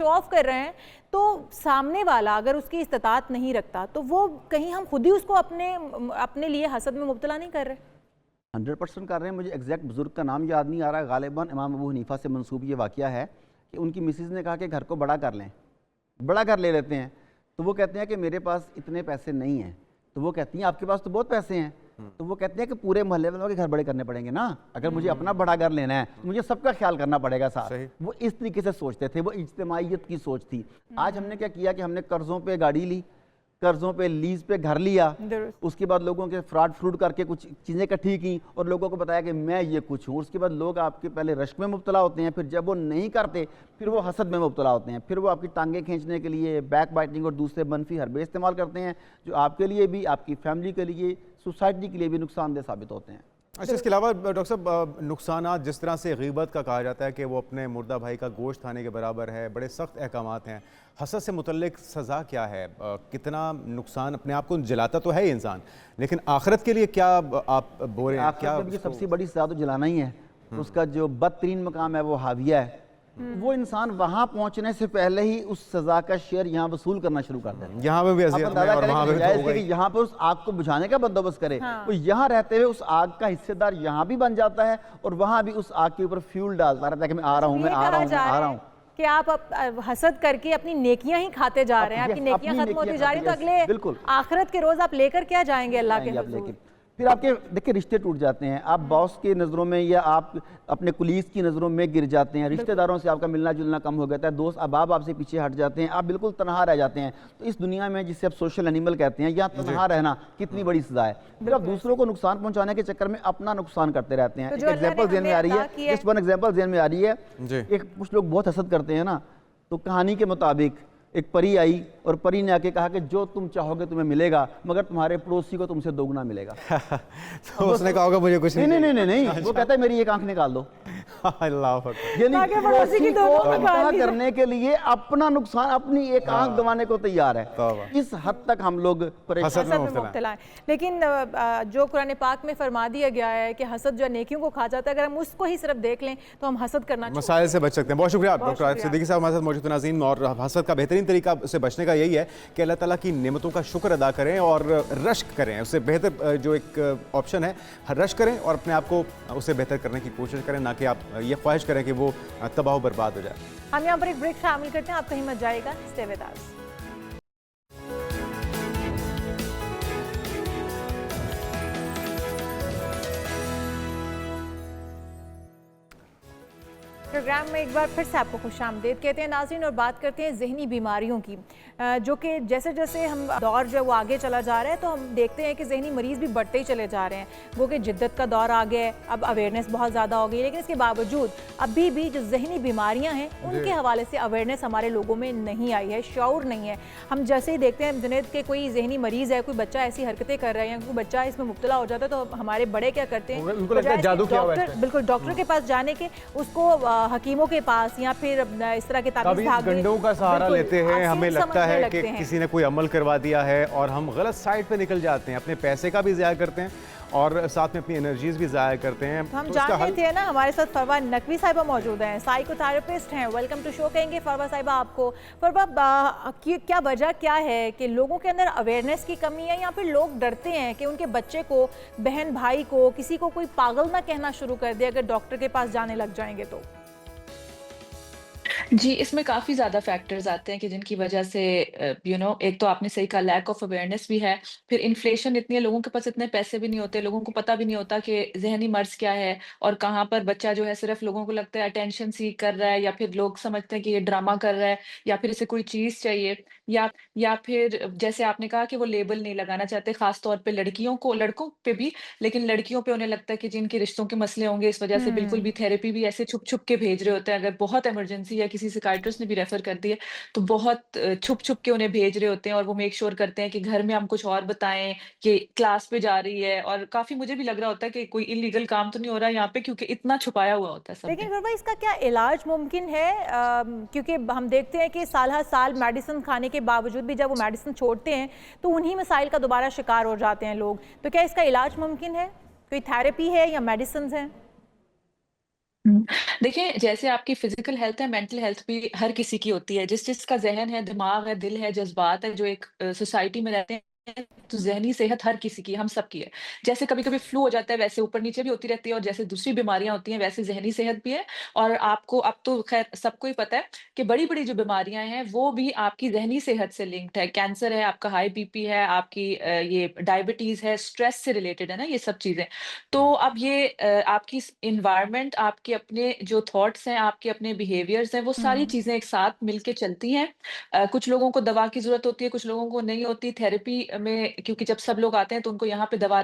S1: ऑफ कर रहे हैं, तो सामने वाला अगर उसकी इस्तात नहीं रखता तो वो कहीं हम खुद ही उसको अपने लिए हसद में मुब्तला नहीं कर रहे?
S4: 100% कर रहे हैं। मुझे एग्जैक्ट बुजुर्ग का नाम याद नहीं आ रहा, गालिबन इमाम अबू हनीफा से मंसूब ये वाक़या है कि उनकी मिसेज़ ने कहा कि घर को बड़ा कर लें, बड़ा कर ले लेते हैं। तो वो कहते हैं कि मेरे पास इतने पैसे नहीं हैं, तो वो कहती हैं आपके पास तो बहुत पैसे हैं, तो वो कहते हैं कि पूरे मोहल्ले वालों के घर बड़े करने पड़ेंगे ना, अगर मुझे अपना बड़ा घर लेना है तो मुझे सबका ख्याल करना पड़ेगा साथ। वो इस तरीके से सोचते थे, वो इज्तिमाइयत की सोच थी। आज हमने क्या किया कि हमने कर्जों पे गाड़ी ली, कर्जों पे लीज पे घर लिया, उसके बाद लोगों के फ्रॉड करके कुछ चीज़ें इकट्ठी की और लोगों को बताया कि मैं ये कुछ हूँ। उसके बाद लोग आपके पहले रश्क में मुब्तला होते हैं, फिर जब वो नहीं करते फिर वो हसद में मुब्तला होते हैं, फिर वो आपकी टांगें खींचने के लिए बैक बाइटिंग और दूसरे मनफी हरबे इस्तेमाल करते हैं, जो आपके लिए भी, आपकी फैमिली के लिए, सोसाइटी के लिए भी नुकसानदेह साबित होते हैं।
S2: अच्छा, इसके अलावा डॉक्टर साहब नुकसानात जिस तरह से ग़ीबत का कहा जाता है कि वो अपने मुर्दा भाई का गोश्त खाने के बराबर है, बड़े सख्त अहकामात हैं, हसद से मुतल्लिक सज़ा क्या है? कितना नुकसान अपने आप को जलाता तो है ही इंसान, लेकिन आखिरत के लिए क्या आप बोल रहे हैं? क्या
S4: सबसे बड़ी सज़ा तो जलाना ही है। उसका जो बदतरीन मकाम है वो हाविया है। वो इंसान वहां पहुंचने से पहले ही उस सजा का शेयर यहाँ वसूल करना शुरू कर देता है।
S2: यहाँ पे भी अज़ियत में और वहाँ पे भी तो
S4: कि यहाँ पर उस आग को बुझाने का बंदोबस्त करे, वो यहाँ रहते हुए उस आग का हिस्सेदार यहाँ भी बन जाता है और वहां भी उस आग के ऊपर फ्यूल डालता रहता है कि मैं आ रहा हूँ, मैं आ रहा हूँ, मैं आ रहा हूँ।
S1: कि आप हसद करके अपनी नेकियां ही खाते जा रहे हैं, आपकी नेकियां खत्म होती जा रही है, तो अगले आखिरत के रोज आप लेकर क्या जाएंगे अल्लाह के हुजूर?
S4: फिर आपके देखिए रिश्ते टूट जाते हैं, आप बॉस की नज़रों में या आप अपने कुलीस की नज़रों में गिर जाते हैं, रिश्तेदारों से आपका मिलना जुलना कम हो जाता है, दोस्त अहबाब आपसे पीछे हट जाते हैं, आप बिल्कुल तनहा रह जाते हैं। तो इस दुनिया में जिसे आप सोशल एनिमल कहते हैं, यहाँ तनहा रहना कितनी बड़ी सजा है। फिर आप दूसरों को नुकसान पहुंचाने के चक्कर में अपना नुकसान करते रहते हैं। एक एग्जाम्पल ज़हन में आ रही है, जस्ट वन एग्जाम्पल ज़हन में आ रही है, एक कुछ लोग बहुत हसद करते हैं ना, तो कहानी के मुताबिक एक परी आई और परी ने आके कहा कि जो तुम चाहोगे तुम्हें मिलेगा, मगर तुम्हारे पड़ोसी को तुमसे दोगुना मिलेगा।
S2: तो उसने कहा होगा मुझे कुछ
S4: नहीं, वो कहता है मेरी एक आंख निकाल दो। यानी
S1: पड़ोसी की
S4: दोगुना करने के लिए अपना नुकसान, अपनी एक आंख गंवाने को तैयार है। इस हद तक हम लोग
S1: हसद में मुब्तला हैं। लेकिन जो कुरान पाक में फरमा दिया गया है कि हसद जो नेकियों को खा जाता है, अगर हम उसको ही सिर्फ देख लें तो हम हसद करना
S2: मसाइल से बच सकते हैं। बहुत शुक्रिया डॉक्टर आरिफ सिद्दीकी साहब हमारे साथ मौजूद हैं। नाज़रीन, और हसद का बेहतरीन तरीका से बचने का यही है कि अल्लाह ताला की नेमतों का शुक्र अदा करें और रश्क करें। उससे बेहतर जो एक ऑप्शन है, रश्क करें और अपने आप को उसे बेहतर करने की कोशिश करें, ना कि आप ये ख्वाहिश करें कि वो तबाह बर्बाद हो जाए।
S1: हम यहाँ पर एक ब्रेक शामिल करते हैं, आप कहीं मत जाएगा, स्टे विद अस। प्रोग्राम में एक बार फिर से आपको खुशामदीद कहते हैं नाज़रीन, और बात करते हैं जहनी बीमारियों की, जो कि जैसे जैसे हम दौर जो वो आगे चला जा रहा है तो हम देखते हैं कि जहनी मरीज़ भी बढ़ते ही चले जा रहे हैं। वो कि जिद्दत का दौर आ गया है, अब अवेयरनेस बहुत ज़्यादा हो गई, लेकिन इसके बावजूद अभी भी जो जहनी बीमारियाँ हैं उनके हवाले से अवेयरनेस हमारे लोगों में नहीं आई है, शऊर नहीं है। हम जैसे ही देखते हैं जुनैद के कोई जहनी मरीज़ है, कोई बच्चा ऐसी हरकतें कर रहा है या कोई बच्चा इसमें मुब्तला हो जाता है, तो हमारे बड़े क्या करते हैं, बिल्कुल डॉक्टर के पास जाने के उसको हकीमों के पास या फिर इस तरह के
S2: गंडों का सहारा लेते हैं। हमें लगता है कि किसी ने कोई अमल करवा दिया है और हम गलत साइड पे निकल जाते हैं, अपने पैसे का भी ज़ाया करते हैं और साथ में अपनी एनर्जीज भी ज़ाया करते हैं।
S1: तो हम जान रहे थे ना, हमारे साथ फरवा नकवी साहिबा मौजूद हैं, साइकोथेरेपिस्ट हैं। वेलकम टू शो कहेंगे फरवा साहिबा आपको। फरवा, क्या वजह क्या है कि लोगों के अंदर अवेयरनेस की कमी है या फिर लोग डरते हैं कि उनके बच्चे को, बहन भाई को, किसी को कोई पागल ना कहना शुरू कर दे अगर डॉक्टर के पास जाने लग जाएंगे तो?
S5: जी, इसमें काफ़ी ज़्यादा फैक्टर्स आते हैं कि जिनकी वजह से एक तो आपने सही कहा, लैक ऑफ अवेयरनेस भी है। फिर इन्फ्लेशन इतनी है, लोगों के पास इतने पैसे भी नहीं होते, लोगों को पता भी नहीं होता कि ज़हनी मर्ज़ क्या है और कहाँ पर बच्चा जो है, सिर्फ लोगों को लगता है अटेंशन सीक कर रहा है, या फिर लोग समझते हैं कि ये ड्रामा कर रहा है, या फिर इसे कोई चीज़ चाहिए, या फिर जैसे आपने कहा कि वो लेबल नहीं लगाना चाहते, ख़ास तौर पे लड़कियों को, लड़कों पे भी, लेकिन लड़कियों पे उन्हें लगता है कि जिनके रिश्तों के मसले होंगे, इस वजह से बिल्कुल भी थेरेपी भी ऐसे छुप-छुप के भेज रहे होते हैं। अगर बहुत इमरजेंसी है, किसी साइकियाट्रिस्ट ने भी रेफर कर दी है, तो बहुत छुप-छुप के उन्हें भेज रहे होते हैं और वो मेक श्योर करते हैं कि घर में हम कुछ और बताएँ, कि क्लास पे जा रही है, और काफ़ी मुझे भी लग रहा होता है कि कोई इल्लीगल काम तो नहीं हो रहा है यहाँ पे, क्योंकि इतना छुपाया हुआ होता है सब।
S1: लेकिन फरवा, इसका क्या इलाज मुमकिन है? क्योंकि हम देखते हैं कि साल हर साल मेडिसिन खाने के बावजूद भी जब वो मेडिसिन छोड़ते हैं तो उन्हीं मसाइल का दोबारा शिकार हो जाते हैं लोग। तो क्या इसका इलाज मुमकिन है? कोई थेरेपी है या मेडिसिन है?
S5: देखिए, जैसे आपकी फिजिकल हेल्थ है, मेंटल हेल्थ भी हर किसी की होती है। जिसका ज़हन है, दिमाग है, दिल है, जज़्बात है, जो एक सोसाइटी में रहते हैं, हैं तो ज़हनी सेहत हर किसी की, हम सबकी है। जैसे कभी-कभी फ्लू हो जाता है वैसे ऊपर-नीचे भी होती रहती है और जैसे दूसरी बीमारियाँ होती हैं वैसे ज़हनी सेहत भी है। और आपको अब तो ख़ैर सबको ही पता है कि बड़ी-बड़ी जो बीमारियाँ हैं वो भी आपकी ज़हनी सेहत से लिंक्ड है। कैंसर है, आपका हाई बीपी है, आपकी ये डायबिटीज़ है, स्ट्रेस से रिलेटेड है ना ये सब चीज़ें। तो अब ये आपकी एनवायरनमेंट, आपके अपने जो थॉट्स हैं, आपके अपने बिहेवियर्स हैं, वो सारी
S1: हुँ।
S5: चीज़ें एक साथ मिलके चलती हैं। कुछ लोगों को दवा की ज़रूरत होती है, कुछ लोगों को नहीं होती। थेरेपी में क्योंकि जब सब लोग आते हैं तो उनको यहाँ पे दवा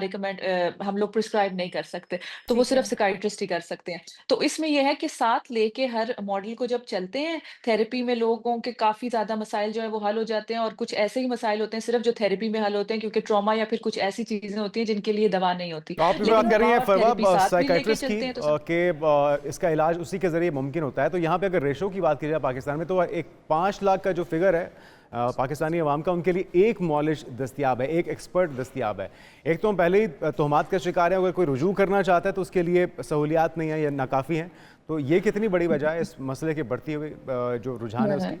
S5: हम लोग प्रिस्क्राइब नहीं कर सकते, तो वो
S1: ठीक
S5: सिर्फ़
S1: है।
S5: साइकियाट्रिस्ट ही कर सकते हैं। तो इसमें ये है कि साथ लेके हर मॉडल को जब चलते हैं, थेरेपी में लोगों के काफ़ी ज़्यादा मसाइल जो हैं वो हल हो जाते हैं और कुछ ऐसे ही मसाइल होते हैं सिर्फ़ जो थेरेपी में हल होते हैं क्योंकि ट्रॉमा या फिर कुछ ऐसी चीज़ें होती हैं जिनके लिए दवा नहीं होती।
S2: तो आप भी
S5: लेकिन
S2: बात कर रही
S5: दवा
S2: हैं
S5: और
S2: फरवा
S5: थेरेपी साथ भी लेके
S2: साइकाइट्रिस्ट की
S5: चलते हैं तो सब
S2: कि इसका इलाज उसी के ज़रिए मुमकिन होता है। तो यहाँ पे अगर रेशो की बात की जाए पाकिस्तान में तो एक 5 लाख का जो फिगर है पाकिस्तानी अवाम का, उनके लिए एक मौलिज दस्तियाब है, एक एक्सपर्ट दस्तियाब है। एक तो हम पहले ही तोहमात का शिकार हैं, अगर कोई रुजू करना चाहता है तो उसके लिए सहूलियात नहीं है या नाकाफ़ी हैं। तो ये कितनी बड़ी वजह है इस मसले की बढ़ती हुई जो रुझान है
S5: हाँ,
S2: उसकी?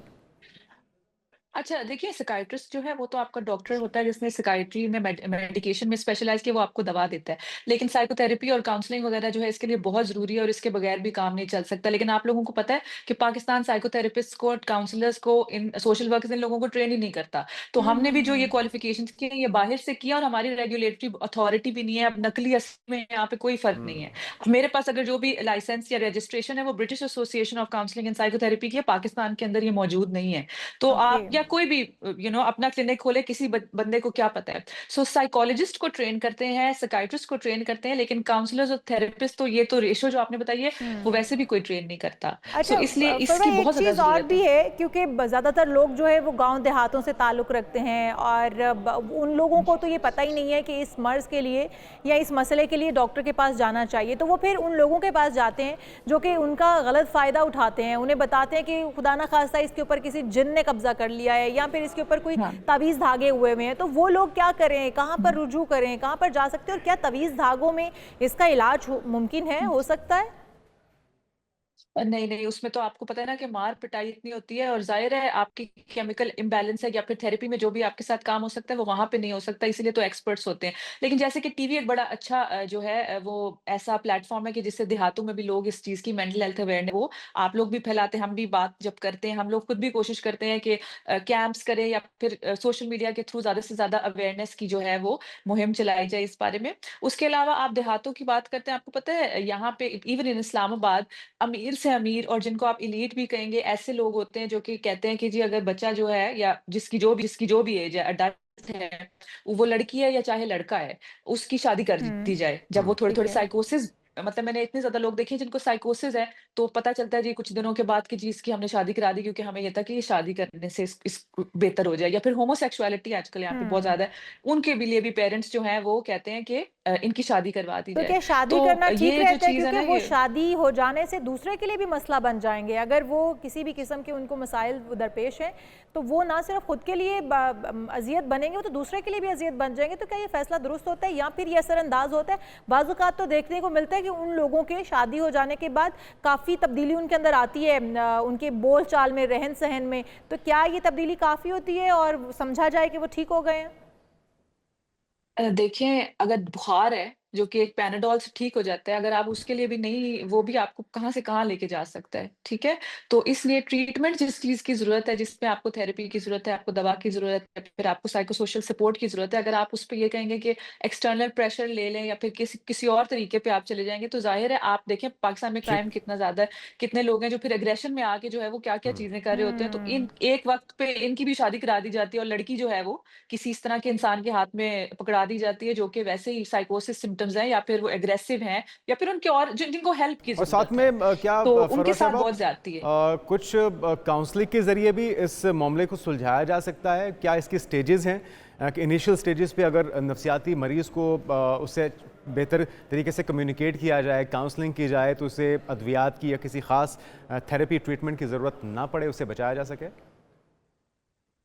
S5: अच्छा देखिए साइकियाट्रिस्ट जो है वो तो आपका डॉक्टर होता है जिसने साइकियाट्री में मेडिकेशन में स्पेशलाइज किया, वो आपको दवा देता है। लेकिन साइकोथेरेपी और काउंसलिंग वगैरह जो है इसके लिए बहुत ज़रूरी है और इसके बगैर भी काम नहीं चल सकता। लेकिन आप लोगों को पता है कि पाकिस्तान साइकोथेरेपिस्ट को, काउंसलर्स को, इन सोशल वर्कर्स इन लोगों को ट्रेन ही नहीं करता। तो
S1: हुँ,
S5: हमने
S1: हुँ,
S5: भी जो ये
S1: हुँ।
S5: क्वालिफिकेशंस की हैं ये बाहर से किया और हमारी रेगुलेटरी अथॉरिटी भी नहीं है। अब नकली असली में यहाँ पे कोई फ़र्क नहीं है। मेरे पास अगर जो भी लाइसेंस या रजिस्ट्रेशन है वो British association of counselling and psychotherapy की है, पाकिस्तान के अंदर ये मौजूद नहीं है। तो
S1: ओके।
S5: आप या कोई भी अपना क्लिनिक खोले, किसी बंदे को क्या पता है। सो साइकोलॉजिस्ट को ट्रेन करते हैं, साइकियाट्रिस्ट को ट्रेन करते हैं, लेकिन काउंसलर्स और थेरेपिस्ट तो ये तो रेशो जो आपने बताई है वो
S1: हुँ।
S5: वैसे भी कोई ट्रेन नहीं करता। सो
S1: अच्छा
S5: इसलिए
S1: फरवा
S5: इसकी
S1: एक
S5: बहुत ज्यादा
S1: चीज़ और
S5: जरूरत
S1: भी
S5: है।
S1: है क्योंकि ज़्यादातर लोग जो है वो गांव देहातों से ताल्लुक़ रखते हैं और उन लोगों को तो ये पता ही नहीं है कि इस मर्ज़ के लिए या इस मसले के लिए डॉक्टर के पास जाना चाहिए, तो वो फिर उन लोगों के पास जाते हैं जो कि उनका गलत फ़ायदा उठाते हैं। उन्हें बताते हैं कि खुदा ना खास्ता इसके ऊपर किसी जिन ने कब्जा कर लिया है या फिर इसके ऊपर कोई
S5: हाँ।
S1: तावीज़ धागे हुए हुए हैं, तो वो लोग क्या करें, कहाँ पर रुजू करें, कहाँ पर जा सकते हैं और क्या तावीज़ धागों में इसका इलाज मुमकिन है, हो सकता है?
S5: नहीं, नहीं, उसमें तो आपको पता है ना कि मार-पिटाई इतनी होती है और ज़ाहिर है आपकी केमिकल इम्बैलेंस है या फिर थेरेपी में जो भी आपके साथ काम हो सकता है वो वहाँ पे नहीं हो सकता, इसीलिए तो एक्सपर्ट्स होते हैं। लेकिन जैसे कि टीवी एक बड़ा अच्छा जो है वो ऐसा प्लेटफ़ॉर्म है कि जिससे देहातों में भी लोग इस चीज़ की मेंटल हेल्थ अवेयरनेस वो आप लोग भी फैलाते हैं, हम भी बात जब करते हैं, हम लोग खुद भी कोशिश करते हैं कि कैंप्स करें या फिर सोशल मीडिया के थ्रू ज़्यादा से ज़्यादा अवेयरनेस की जो है वो मुहिम चलाई जाए इस बारे में। उसके अलावा आप देहातों की बात करते हैं, आपको पता है यहाँ पे इवन इन इस्लामाबाद अमीर से अमीर और जिनको आप एलीट भी कहेंगे, ऐसे लोग होते हैं जो कि कहते हैं कि जी अगर बच्चा जो है या जिसकी जो भी एज है, अडल्ट है, वो लड़की है या चाहे लड़का है, उसकी शादी कर दी
S1: हुँ,
S5: जाए। जब वो
S1: ठीक
S5: थोड़े-थोड़े
S1: है।
S5: साइकोसिस मतलब मैंने इतने ज़्यादा लोग देखे हैं जिनको साइकोसिस है, तो पता चलता है जी कुछ दिनों के बाद कि जी इसकी हमने शादी करा दी क्योंकि हमें ये था कि ये शादी करने से इस बेहतर हो जाए या फिर होमोसेक्सुअलिटी आजकल यहाँ पे बहुत
S1: हुँ।
S5: ज़्यादा है। उनके भी लिए भी पेरेंट्स जो हैं वो कहते हैं कि इनकी शादी करवा दी
S1: तो
S5: जाए।
S1: क्या शादी
S5: तो
S1: करना ठीक
S5: ये जो
S1: रहता है
S5: चीज़ है
S1: क्योंकि
S5: ना
S1: वो
S5: ये
S1: शादी हो जाने से दूसरे के लिए भी मसला बन जाएँगे, अगर वो किसी भी किस्म के उनको मसाइल दरपेश हैं, तो वो ना सिर्फ खुद के लिए अज़ियत बनेंगे, वो तो दूसरे के लिए भी अज़ियत बन जाएँगे, तो क्या ये फैसला दुरुस्त होता है या फिर ये असरअंदाज होता है? बाज़ औक़ात तो देखने को मिलता है कि उन लोगों के शादी हो जाने के बाद काफ़ी तब्दीली उनके अंदर आती है, उनके बोल-चाल में, रहन-सहन में, तो क्या ये तब्दीली काफ़ी होती है और समझा जाए कि वो ठीक हो गए हैं?
S5: देखें अगर बुखार है, जो कि एक पैनाडोल से ठीक हो जाता है, अगर आप उसके लिए भी नहीं वो भी आपको कहाँ से कहाँ लेके जा सकता है, ठीक है? तो इसलिए ट्रीटमेंट जिस चीज़ की ज़रूरत है, जिसमें आपको थेरेपी की ज़रूरत है, आपको दवा की ज़रूरत है, फिर आपको साइकोसोशल सपोर्ट की ज़रूरत है, अगर आप उस पे ये कहेंगे कि एक्सटर्नल प्रेशर ले लें या फिर किसी किसी और तरीके पे आप चले जाएँगे, तो ज़ाहिर है आप देखें पाकिस्तान में
S2: जी।
S5: क्राइम कितना ज़्यादा है, कितने लोग हैं जो फिर एग्रेशन में आके जो है वो क्या-क्या
S2: हुँ।
S5: चीज़ें कर रहे होते हैं। तो
S1: हुँ।
S5: इन एक वक़्त पे इनकी भी शादी करा दी जाती है और लड़की जो है वो किसी इस तरह के इंसान के हाथ में पकड़ा दी जाती है जो कि वैसे ही साइकोसिस सिम्पटम्स हैं या फिर वो एग्रेसिव हैं या फिर उनके और जिनको हेल्प की
S2: और साथ
S5: ज़रूरत
S2: में
S5: है।
S2: क्या
S5: तो
S2: फरवा
S5: उनके साथ
S2: साहब
S5: बहुत ज़्यादती है।
S2: कुछ काउंसलिंग के ज़रिए भी इस मामले को सुलझाया जा सकता है? क्या इसकी स्टेजेज़ हैं कि इनिशियल स्टेजेस पे अगर नफसियाती मरीज़ को उससे बेहतर तरीके से कम्युनिकेट किया जाए, काउंसलिंग की जाए तो उसे अद्वियात की या किसी ख़ास थेरेपी ट्रीटमेंट की ज़रूरत ना पड़े, उससे बचाया जा सके?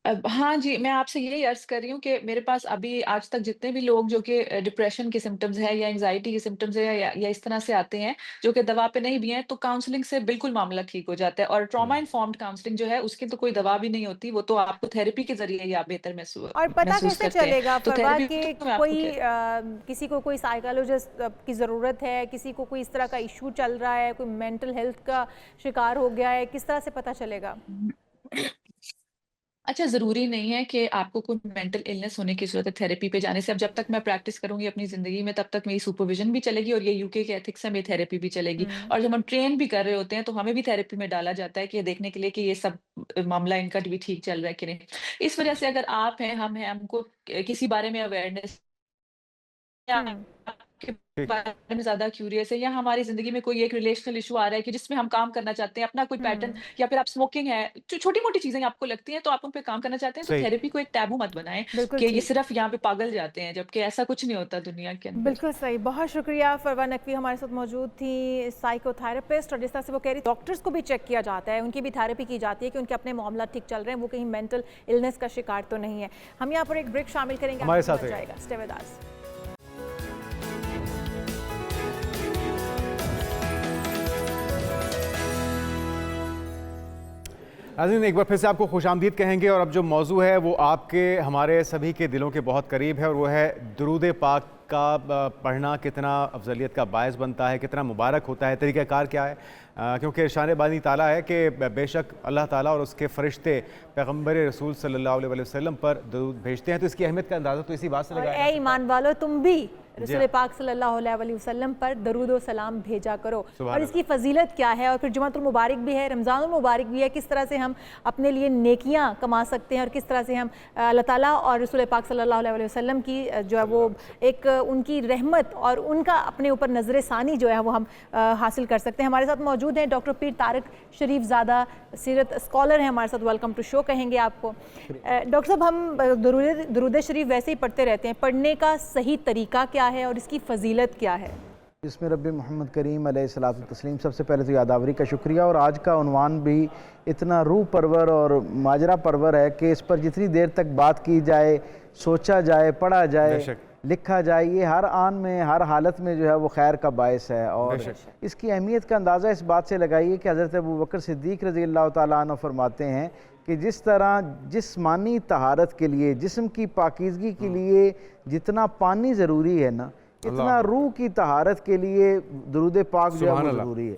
S5: हाँ जी, मैं आपसे यही अर्ज़ कर रही हूँ कि मेरे पास अभी आज तक जितने भी लोग जो कि डिप्रेशन के सिम्पटम्स हैं या एंग्ज़ायटी के सिम्पटम्स हैं या इस तरह से आते हैं, जो कि दवा पे नहीं भी हैं, तो काउंसलिंग से बिल्कुल मामला ठीक हो जाता है। और ट्रॉमा इन्फॉर्म्ड काउंसलिंग जो है, उसकी तो कोई दवा भी नहीं होती, वो तो आपको थेरेपी के ज़रिए ही आप बेहतर
S1: और पता
S5: महसूस
S1: कैसे
S5: करते हैं।
S1: चलेगा
S5: तो
S1: फरवा
S5: थेरेपी
S1: कि
S5: तो मैं आपको
S1: कोई
S5: कह
S1: किसी को कोई साइकोलॉजिस्ट की ज़रूरत है, किसी को कोई इस तरह का इशू चल रहा है, कोई मेंटल हेल्थ का शिकार हो गया है, किस तरह से पता चलेगा?
S5: अच्छा, ज़रूरी नहीं है कि आपको कोई मेंटल इलनेस होने की ज़रूरत है थेरेपी पे जाने से। अब जब तक मैं प्रैक्टिस करूँगी अपनी ज़िंदगी में, तब तक मेरी सुपरविज़न भी चलेगी और ये यूके के एथिक्स में थेरेपी भी चलेगी।
S1: हुँ।
S5: और जब हम ट्रेन भी कर रहे होते हैं, तो हमें भी थेरेपी में डाला जाता है कि ये देखने के लिए कि ये सब मामला इनका भी ठीक चल रहा है कि नहीं। इस वज़ह से अगर आप हैं, हम हैं, हमको किसी बारे में अवेयरनेस या
S1: हुँ।
S5: आपके
S2: ठीक।
S5: बारे में ज़्यादा क्यूरियस है या हमारी ज़िंदगी में कोई एक रिलेशनल इश्यू आ रहा है कि जिसमें हम काम करना चाहते हैं, अपना कोई पैटर्न,
S1: हुँ।
S5: या फिर आप स्मोकिंग है, जो छोटी-मोटी चीज़ें आपको लगती हैं तो आप उन पे काम करना चाहते हैं, तो
S2: सही।
S5: थेरेपी को एक टैबू मत बनाएँ
S1: बिल्कुल
S5: कि ये
S1: ठीक।
S5: सिर्फ़ यहाँ पे पागल जाते हैं, जबकि ऐसा कुछ नहीं होता दुनिया के अंदर।
S1: बिल्कुल सही। बहुत शुक्रिया फरवा नकवी हमारे साथ मौजूद थी, साइकोथेरेपिस्ट। और जिस तरह से वो कह रही डॉक्टर्स को भी चेक किया जाता है, उनकी भी थेरेपी की जाती है कि उनके अपने मामला ठीक चल रहे हैं, वो कहीं मेंटल इलनेस का शिकार तो नहीं है। हम यहाँ पर एक ब्रेक शामिल करेंगे,
S2: हमारे
S1: आपको
S2: साथ रहिए।
S1: जाएगा। Stay with us.
S2: नाज़रीन, एक बार फिर से आपको खुशामदीद कहेंगे और अब जो मौजू है वो आपके हमारे सभी के दिलों के बहुत करीब है और वो है दुरूद पाक का पढ़ना कितना अफजलियत का बायस बनता है, कितना मुबारक होता है, तरीक़ाकार क्या है। क्योंकि इरशाद बानी ताला है कि बेशक अल्लाह ताला और उसके फ़रिश्ते पैगम्बर रसूल सल्लल्लाहु अलैहि वसल्लम पर दुरूद भेजते हैं। तो इसकी अहमियत का अंदाज़ा तो इसी बात से लगाया।
S1: ए ईमान वालो, तुम भी रसूल पाक सल्लल्लाहु अलैहि वसल्लम पर दरूद व सलाम भेजा करो। और इसकी फजीलत क्या है, और फिर जुमातुल मुबारक भी है, रमज़ानुल मुबारक भी है, किस तरह से हम अपने लिए नेकियां कमा सकते हैं और किस तरह से हम अल्लाह ताला और रसूल पाक सल्लल्लाहु अलैहि वसल्लम की जो है वो एक उनकी रहमत और उनका अपने ऊपर नज़र सानी जो है वो हम हासिल कर सकते हैं। हमारे साथ मौजूद हैं डॉक्टर पीर तारिक शरीफ ज़ादा, सीरत स्कॉलर हैं हमारे साथ। वेलकम टू शो कहेंगे आपको। डॉक्टर साहब, हम दुरूद शरीफ वैसे ही पढ़ते रहते हैं, पढ़ने का सही तरीका क्या है और इसकी फजीलत क्या है?
S6: इसमें रब्बी मोहम्मद करीम अलैहिस्सलातु तस्लीम, सबसे पहले तो यादावरी का शुक्रिया। और आज का उन्वान भी इतना रूह परवर और माजरा परवर है कि इस पर जितनी देर तक बात की जाए, सोचा जाए, पढ़ा जाए, लिखा जाए, ये हर आन में, हर हालत में जो है वो खैर का बायस है। और इसकी अहमियत का अंदाज़ा इस बात से लगाइए कि हज़रत अबू बकर सिद्दीक़ रज़ी अल्लाह तआला अन्हु फरमाते हैं कि जिस तरह जिस्मानी तहारत के लिए, जिस्म की पाकीज़गी के लिए जितना पानी ज़रूरी है ना, इतना रूह की तहारत के लिए दुरूद पाक जो है वो ज़रूरी है।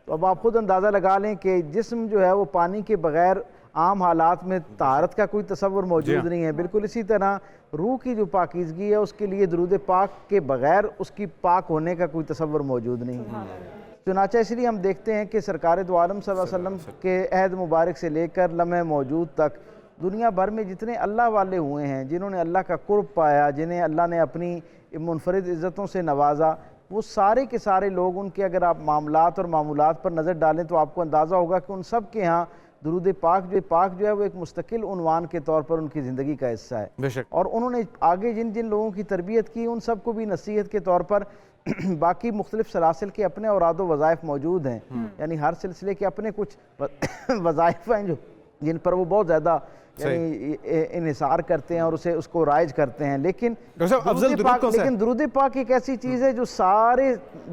S6: तो अब आप खुद अंदाज़ा लगा लें कि जिस्म जो है वो पानी के बगैर आम हालात में तहारत का कोई तसव्वुर मौजूद नहीं है। बिल्कुल इसी तरह रूह की जो पाकीज़गी है उसके लिए दुरूद पाक के बगैर उसकी पाक होने का कोई तसव्वुर मौजूद नहीं है। चुनांचे इसलिए हम देखते हैं कि सरकार दो आलम सल्लल्लाहु अलैहि वसल्लम के अहद मुबारक से लेकर लम्हे मौजूद तक दुनिया भर में जितने अल्लाह वाले हुए हैं, जिन्होंने अल्लाह का कुर्ब पाया, जिन्हें अल्लाह ने अपनी मुनफरिद इज़्ज़तों से नवाजा, वो सारे के सारे लोग, उनके अगर आप मामलात और मामूलात पर नज़र डालें तो आपको अंदाज़ा होगा कि उन सब के यहाँ दुरूद पाक जो है वो एक मुस्तकिल उन्वान के तौर पर उनकी ज़िंदगी का हिस्सा है। बेशक। और उन्होंने आगे जिन जिन लोगों की तरबियत की, उन सबको भी नसीहत के तौर पर बाकी मुख्तलिफ सलासिल के अपने औराद वज़ाइफ मौजूद हैं। यानी हर सिलसिले के अपने कुछ वज़ाइफ हैं जो जिन पर वो बहुत ज़्यादा इन्हिसार करते हैं और उसको राइज करते हैं। लेकिन दुरूद पाक एक ऐसी चीज़ है जो सारे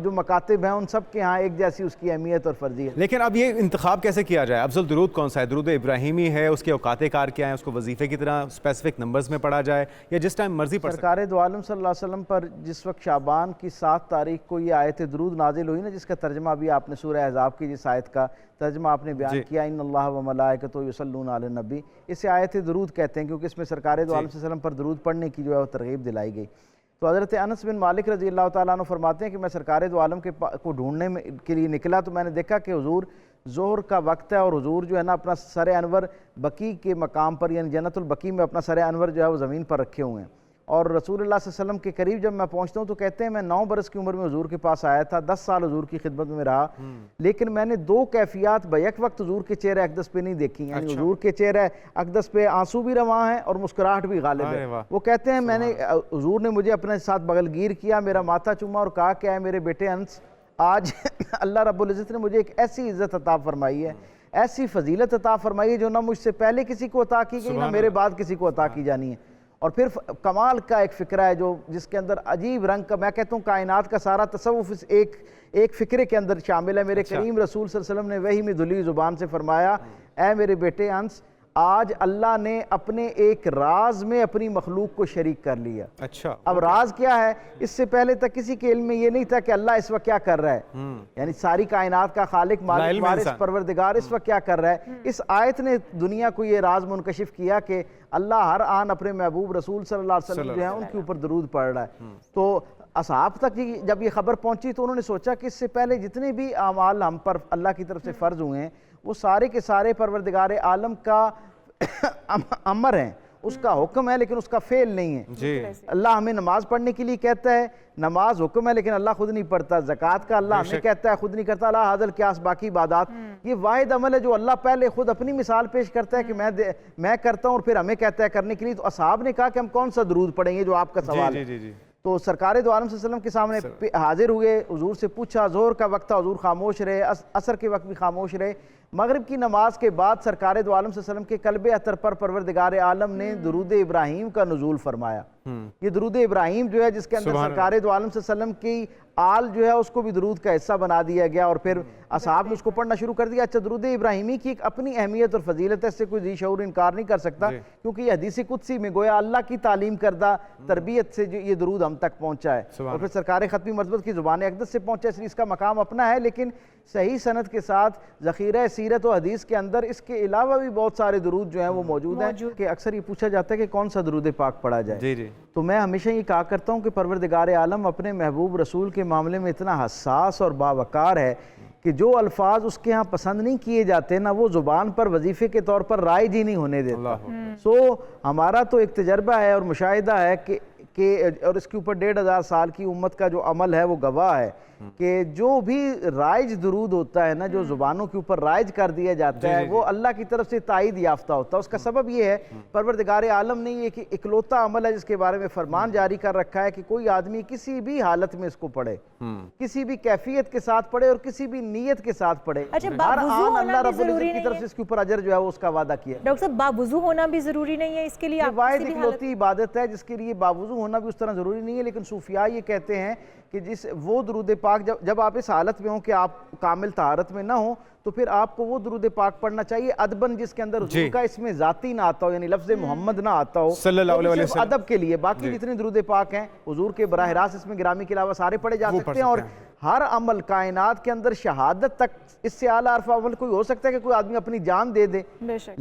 S6: जो मकातिब हैं उन सब के यहाँ एक जैसी उसकी अहमियत और फर्जी है।
S2: लेकिन अब ये इंतखाब कैसे किया जाए? अफजल दुरूद कौन सा है? दुरूद इब्राहिमी है, उसके औकात कार क्या है, उसको वजीफ़े की तरह स्पेसिफिक नंबर्स में पढ़ा जाए या जिस टाइम मर्जी पढ़?
S6: सरकार दो आलम सल्लल्लाहु अलैहि वसल्लम पर जिस वक्त शाबान की 7 तारीख को ये आयत दुरूद नाजिल हुई ना, जिसका तर्जमा भी आपने सूरह अहज़ाब की जिस आयत का तर्जमा आपने बयान किया, इन्नल्लाह व मलाइकतहु युसल्लूना अलन नबी, इसे आयत दुरूद कहते हैं क्योंकि इसमें सरकार दो आलम सल्लल्लाहु अलैहि वसल्लम पर दुरूद पढ़ने की जो है वो तरगीब दिलाई गई। तो हज़रत अनस बिन मालिक रज़ी अल्लाह तआला अन्हु फरमाते हैं कि मैं सरकार दो आलम को ढूंढने के लिए निकला तो मैंने देखा कि हुजूर ज़ोहर का वक्त है और हुजूर जो है ना अपना सर अनवर बकी के मकाम पर यानी जन्नतुल बकी में अपना सर अनवर जो है वो ज़मीन पर रखे हुए हैं। और रसूलुल्लाह सल्लल्लाहु अलैहि वसल्लम के करीब जब मैं पहुंचता हूं तो कहते हैं मैं 9 बरस की उम्र में हुजूर के पास आया था, 10 साल हुजूर की खिदमत में रहा, लेकिन मैंने 2 कैफियत बैक वक्त हुजूर के चेहरे अक़दस पे नहीं देखी। यानी हुजूर के चेहरे अक़दस पे आंसू भी रवा हैं और मुस्कुराहट भी गालिब है। वो कहते हैं मैंने हुजूर ने मुझे अपने साथ बगलगीर किया, मेरा माथा चूमा और कहा क्या है मेरे बेटे अंस, आज अल्लाह रब्बुल इज़्ज़त ने मुझे एक ऐसी इज़्ज़त अता फरमाई है, ऐसी फजीलत अता फरमाई है जो ना मुझसे पहले किसी को अता की गई, ना मेरे बाद किसी को अता की जानी है। और फिर कमाल का एक फ़िक्रा है जो जिसके अंदर अजीब रंग का, मैं कहता हूँ कायनात का सारा तसव्वुफ इस एक फ़िक्रे के अंदर शामिल है। मेरे करीम रसूल सल्लल्लाहु अलैहि वसल्लम ने वही में धुली ज़ुबान से फरमाया, ऐ मेरे बेटे अंस, आज अल्लाह ने अपने एक राज में अपनी मखलूक को शरीक कर लिया।
S2: अच्छा,
S6: अब राज क्या है? इससे पहले तक किसी के इल्म में ये नहीं था कि अल्लाह इस वक्त क्या कर रहा है, यानी सारी कायनात का खालिक, मालिक, वारिस, परवरदिगार इस वक्त क्या कर रहा है। इस आयत ने दुनिया को ये राज मुनकशिफ किया कि अल्लाह हर आन अपने महबूब रसूल सल्लल्लाहु अलैहि वसल्लम जो है उनके ऊपर दरूद पढ़ रहा है। तो असहाब तक जब ये खबर पहुंची तो उन्होंने सोचा कि इससे पहले जितने भी अमाल हम पर अल्लाह की तरफ से फ़र्ज हुए हैं वो सारे के सारे परवरदिगार आलम का अमर हैं, उसका हुक्म है लेकिन उसका फेल नहीं है
S2: जी।
S6: अल्लाह हमें नमाज पढ़ने के लिए कहता है, नमाज हुक्म है लेकिन अल्लाह खुद नहीं पढ़ता। ज़कात का अल्लाह हमें कहता है, खुद नहीं करता। अल्लाह हाज़िल क्यास बाकी इबादत, ये वाहिद अमल है जो अल्लाह पहले खुद अपनी मिसाल पेश करता है कि मैं करता हूँ और फिर हमें कहता है करने के लिए। तो असहाब ने कहा कि हम कौन सा दरूद पढ़ेंगे जो आपका सवाल है। तो सरकार दो आलम सल्लल्लाहु अलैहि वसल्लम के सामने हाजिर हुए, हुजूर से पूछा। ज़ोहर का वक्त था, हुजूर खामोश रहे, असर के वक्त भी खामोश रहे। मगरिब की नमाज के बाद सरकार दो आलम सल्लल्लाहु अलैहि वसल्लम के कल्बे अतर पर परवरदिगार आलम ने दुरूद इब्राहीम का नुज़ूल फरमाया। ये दुरूद इब्राहीम जो है जिसके अंदर सरकार दो आलम सल्लल्लाहु अलैहि वसल्लम की आल जो है उसको भी दुरूद का हिस्सा बना दिया गया और फिर असहाब ने उसको पढ़ना शुरू कर दिया। अच्छा, दुरूद इब्राहिमी की एक अपनी अहमियत और फजीलत है, इससे कोई जी शऊर इनकार नहीं कर सकता, क्योंकि ये हदीस कुदसी में गोया अल्लाह की तालीम करदा तरबियत से जो ये दुरूद हम तक पहुंचा है और फिर सरकार ख़त्मी मरतबत की ज़ुबान अक़दस से पहुंचा, इसलिए इसका मकाम अपना है। लेकिन सही सनद के साथ ज़ख़ीरा सीरत और हदीस के अंदर इसके अलावा भी बहुत सारे दुरूद जो हैं वो मौजूद हैं कि अक्सर ये पूछा जाता है कि कौन सा दुरूद पाक पढ़ा जाए। तो मैं हमेशा ये कहा करता हूँ कि परवरदिगार आलम अपने महबूब रसूल के मामले में इतना हसास और बावकार है कि जो अल्फाज उसके यहाँ पसंद नहीं किए जाते ना, वो ज़ुबान पर वजीफ़े के तौर पर राइज ही नहीं होने देता। सो हमारा तो एक तजर्बा है और मुशाहिदा है कि और इसके ऊपर 1500 साल की उम्मत का जो अमल है वो गवाह है कि जो भी राइज दुरूद होता है ना, जो ज़ुबानों के ऊपर राइज कर दिया जाता है, वो अल्लाह की तरफ से तायद याफ्ता होता है। उसका सबब ये है, परवरदिगार आलम ने ये कि इकलौता अमल है जिसके बारे में फरमान जारी कर रखा है कि कोई आदमी किसी भी हालत में इसको पढ़े, किसी भी कैफियत के साथ पढ़े और किसी भी नीयत के साथ पढ़े।
S1: अच्छा,
S6: हर आन अल्लाह रब्बुल इज्जत की तरफ से इसके ऊपर अजर जो है वो उसका वादा किया।
S1: डॉक्टर साहब, बावुज़ू होना भी ज़रूरी नहीं है इसके लिए?
S6: वाहिद इकलौती इबादत है जिसके लिए बावुज़ू होना भी उस तरह ज़रूरी नहीं है, लेकिन सूफिया ये कहते हैं कि जिस वो दुरूद पाक जब आप इस हालत में हो कि आप कामिल तहारत में ना हो तो फिर आपको वो दुरूद पाक पढ़ना चाहिए अदबन, जिसके अंदर हुजूर का इसमें जाती ना आता हो, यानी लफ्ज़ मोहम्मद ना आता हो सल्लल्लाहु अलैहि वसल्लम, अदब के लिए। बाकी जितने दुरूद पाक हैं हुजूर के बराह रास्त इसमें गिरामी के अलावा सारे पढ़े जा सकते हैं। और हर अमल कायनात के अंदर शहादत तक इससे आला अरफा अमल कोई हो सकता है कि कोई आदमी अपनी जान दे दे,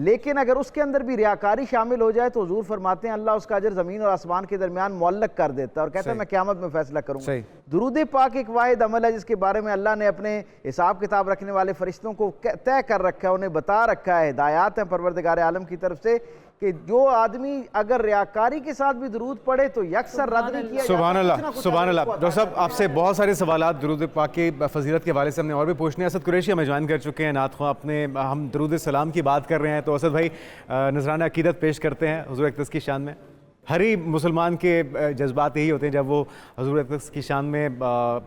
S6: लेकिन अगर उसके अंदर भी रियाकारी शामिल हो जाए तो हुजूर फरमाते हैं अल्लाह उसका अजर ज़मीन और आसमान के दरमियान मुअल्लक कर देता है और कहता है मैं क़यामत में फैसला करूंगा। दुरूद पाक एक वाहिद अमल है जिसके बारे में अल्लाह ने अपने हिसाब किताब रखने वाले फरिश्तों को तय कर रखा है, उन्हें बता रखा है, हिदायत है परवरदिगार आलम की तरफ से कि जो आदमी अगर रियाकारी के साथ भी दुरूद पढ़े तो यकसर रद्द नहीं किया।
S2: सुभान अल्लाह, सुभान अल्लाह। डॉक्टर साहब, आपसे बहुत सारे सवालात दुरूद पाक की फजीलत के हवाले से हमने और भी पूछने। असद कुरैशी हमें ज्वाइन कर चुके हैं नात ख्वां अपने, हम दुरूद सलाम की बात कर रहे हैं तो असद भाई नजराना अकीदत पेश करते हैं हुजूर अक़दस की शान में। हर ही मुसलमान के जज्बात यही होते हैं जब वो हुजूर अक़दस की शान में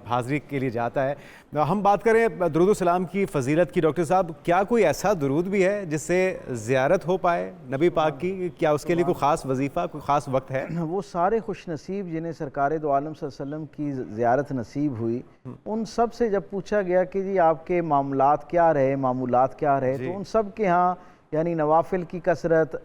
S2: हाज़िरी के लिए जाता है। हम बात करें दुरूद सलाम की फ़जीलत की, डॉक्टर साहब क्या कोई ऐसा दुरूद भी है जिससे ज़ियारत हो पाए नबी पाक की? क्या उसके लिए कोई ख़ास वजीफ़ा, कोई ख़ास वक्त है?
S6: वो सारे खुश नसीब जिन्हें सरकार दो आलम सल्लल्लाहु अलैहि वसल्लम की ज़ियारत नसीब हुई, उन सब से जब पूछा गया कि जी आपके मामलात क्या रहे, मामूलात क्या रहे, तो उन सब के यहाँ यानी नवाफिल की कसरत,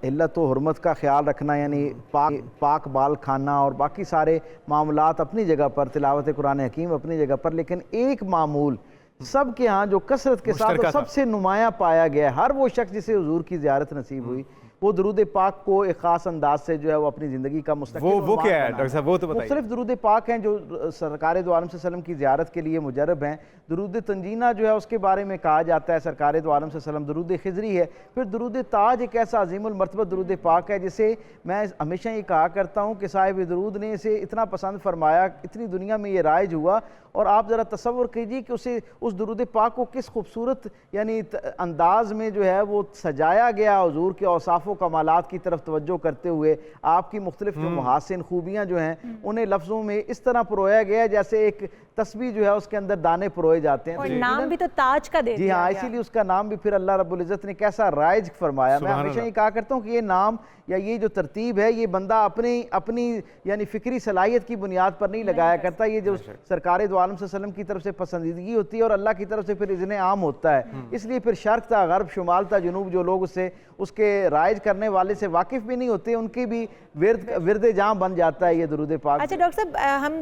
S6: इल्लत व हुर्मत का ख्याल रखना, यानी पाक बाल खाना और बाकी सारे मामलात अपनी जगह पर, तिलावत कुरान हकीम अपनी जगह पर, लेकिन एक मामूल सब के यहाँ जो कसरत के साथ सबसे नुमाया पाया गया, हर वो शख्स जिसे हुजूर की ज़ियारत नसीब हुई वो दुरूद पाक को एक ख़ास अंदाज से जो है वो अपनी ज़िंदगी का मुस्तक़िल
S2: वो क्या है डॉक्टर साहब, वो तो बताइए।
S6: मुख्तलिफ दुरूद पाक हैं जो सरकार दो आलम सल्लल्लाहु अलैहि वसल्लम की ज़ियारत के लिए मुजरब हैं। दुरूद तंजीना जो है उसके बारे में कहा जाता है सरकार दो आलम सल्लल्लाहु अलैहि वसल्लम, दुरूद खिजरी है। फिर दुरूद ताज एक ऐसा अजीमुल मर्तबा दुरूद पाक है जिसे मैं हमेशा ये कहा करता हूँ कि साहिब दुरूद ने इसे इतना पसंद फरमाया, इतनी दुनिया में ये राइज हुआ। और आप ज़रा तसव्वुर कीजिए कि उसे उस दुरूद पाक को किस खूबसूरत यानी अंदाज में जो है वो सजाया गया, हुजूर के औसाफ़ व कमालात की तरफ तवज्जो करते हुए आपकी मुख्तलिफ जो मुहासिन खूबियाँ जो हैं उन्हें लफ्ज़ों में इस तरह परोया गया जैसे एक तस्बीह जो है उसके अंदर दाने परोए बोए जाते हैं।
S1: और
S6: तो
S1: नाम भी तो ताज का दे
S6: जी
S1: दिया
S6: हाँ,
S1: गया।
S6: इसीलिए उसका नाम भी फिर अल्लाह रब्बुल इज़्ज़त ने कैसा राइज फरमाया। मैं हमेशा ये कहा करता हूँ कि ये नाम या ये जो तरतीब है, ये बंदा अपनी अपनी यानी फ़िक्री सलाहियत की बुनियाद पर नहीं लगाया करता। ये जो सरकार दो आलम सल्लल्लाहु अलैहि वसल्लम की तरफ से पसंदीदगी होती है और अल्लाह की तरफ से फिर इज़्ने आम होता है। इसलिए फिर शर्क था, गर्ब, शुमाल था, जुनूब, जो लोग उससे उसके राइज करने वाले से वाकिफ़ भी नहीं होते, उनकी भी विरद जाम बन जाता है ये दुरूद पाक।
S1: अच्छा डॉक्टर साहब, हम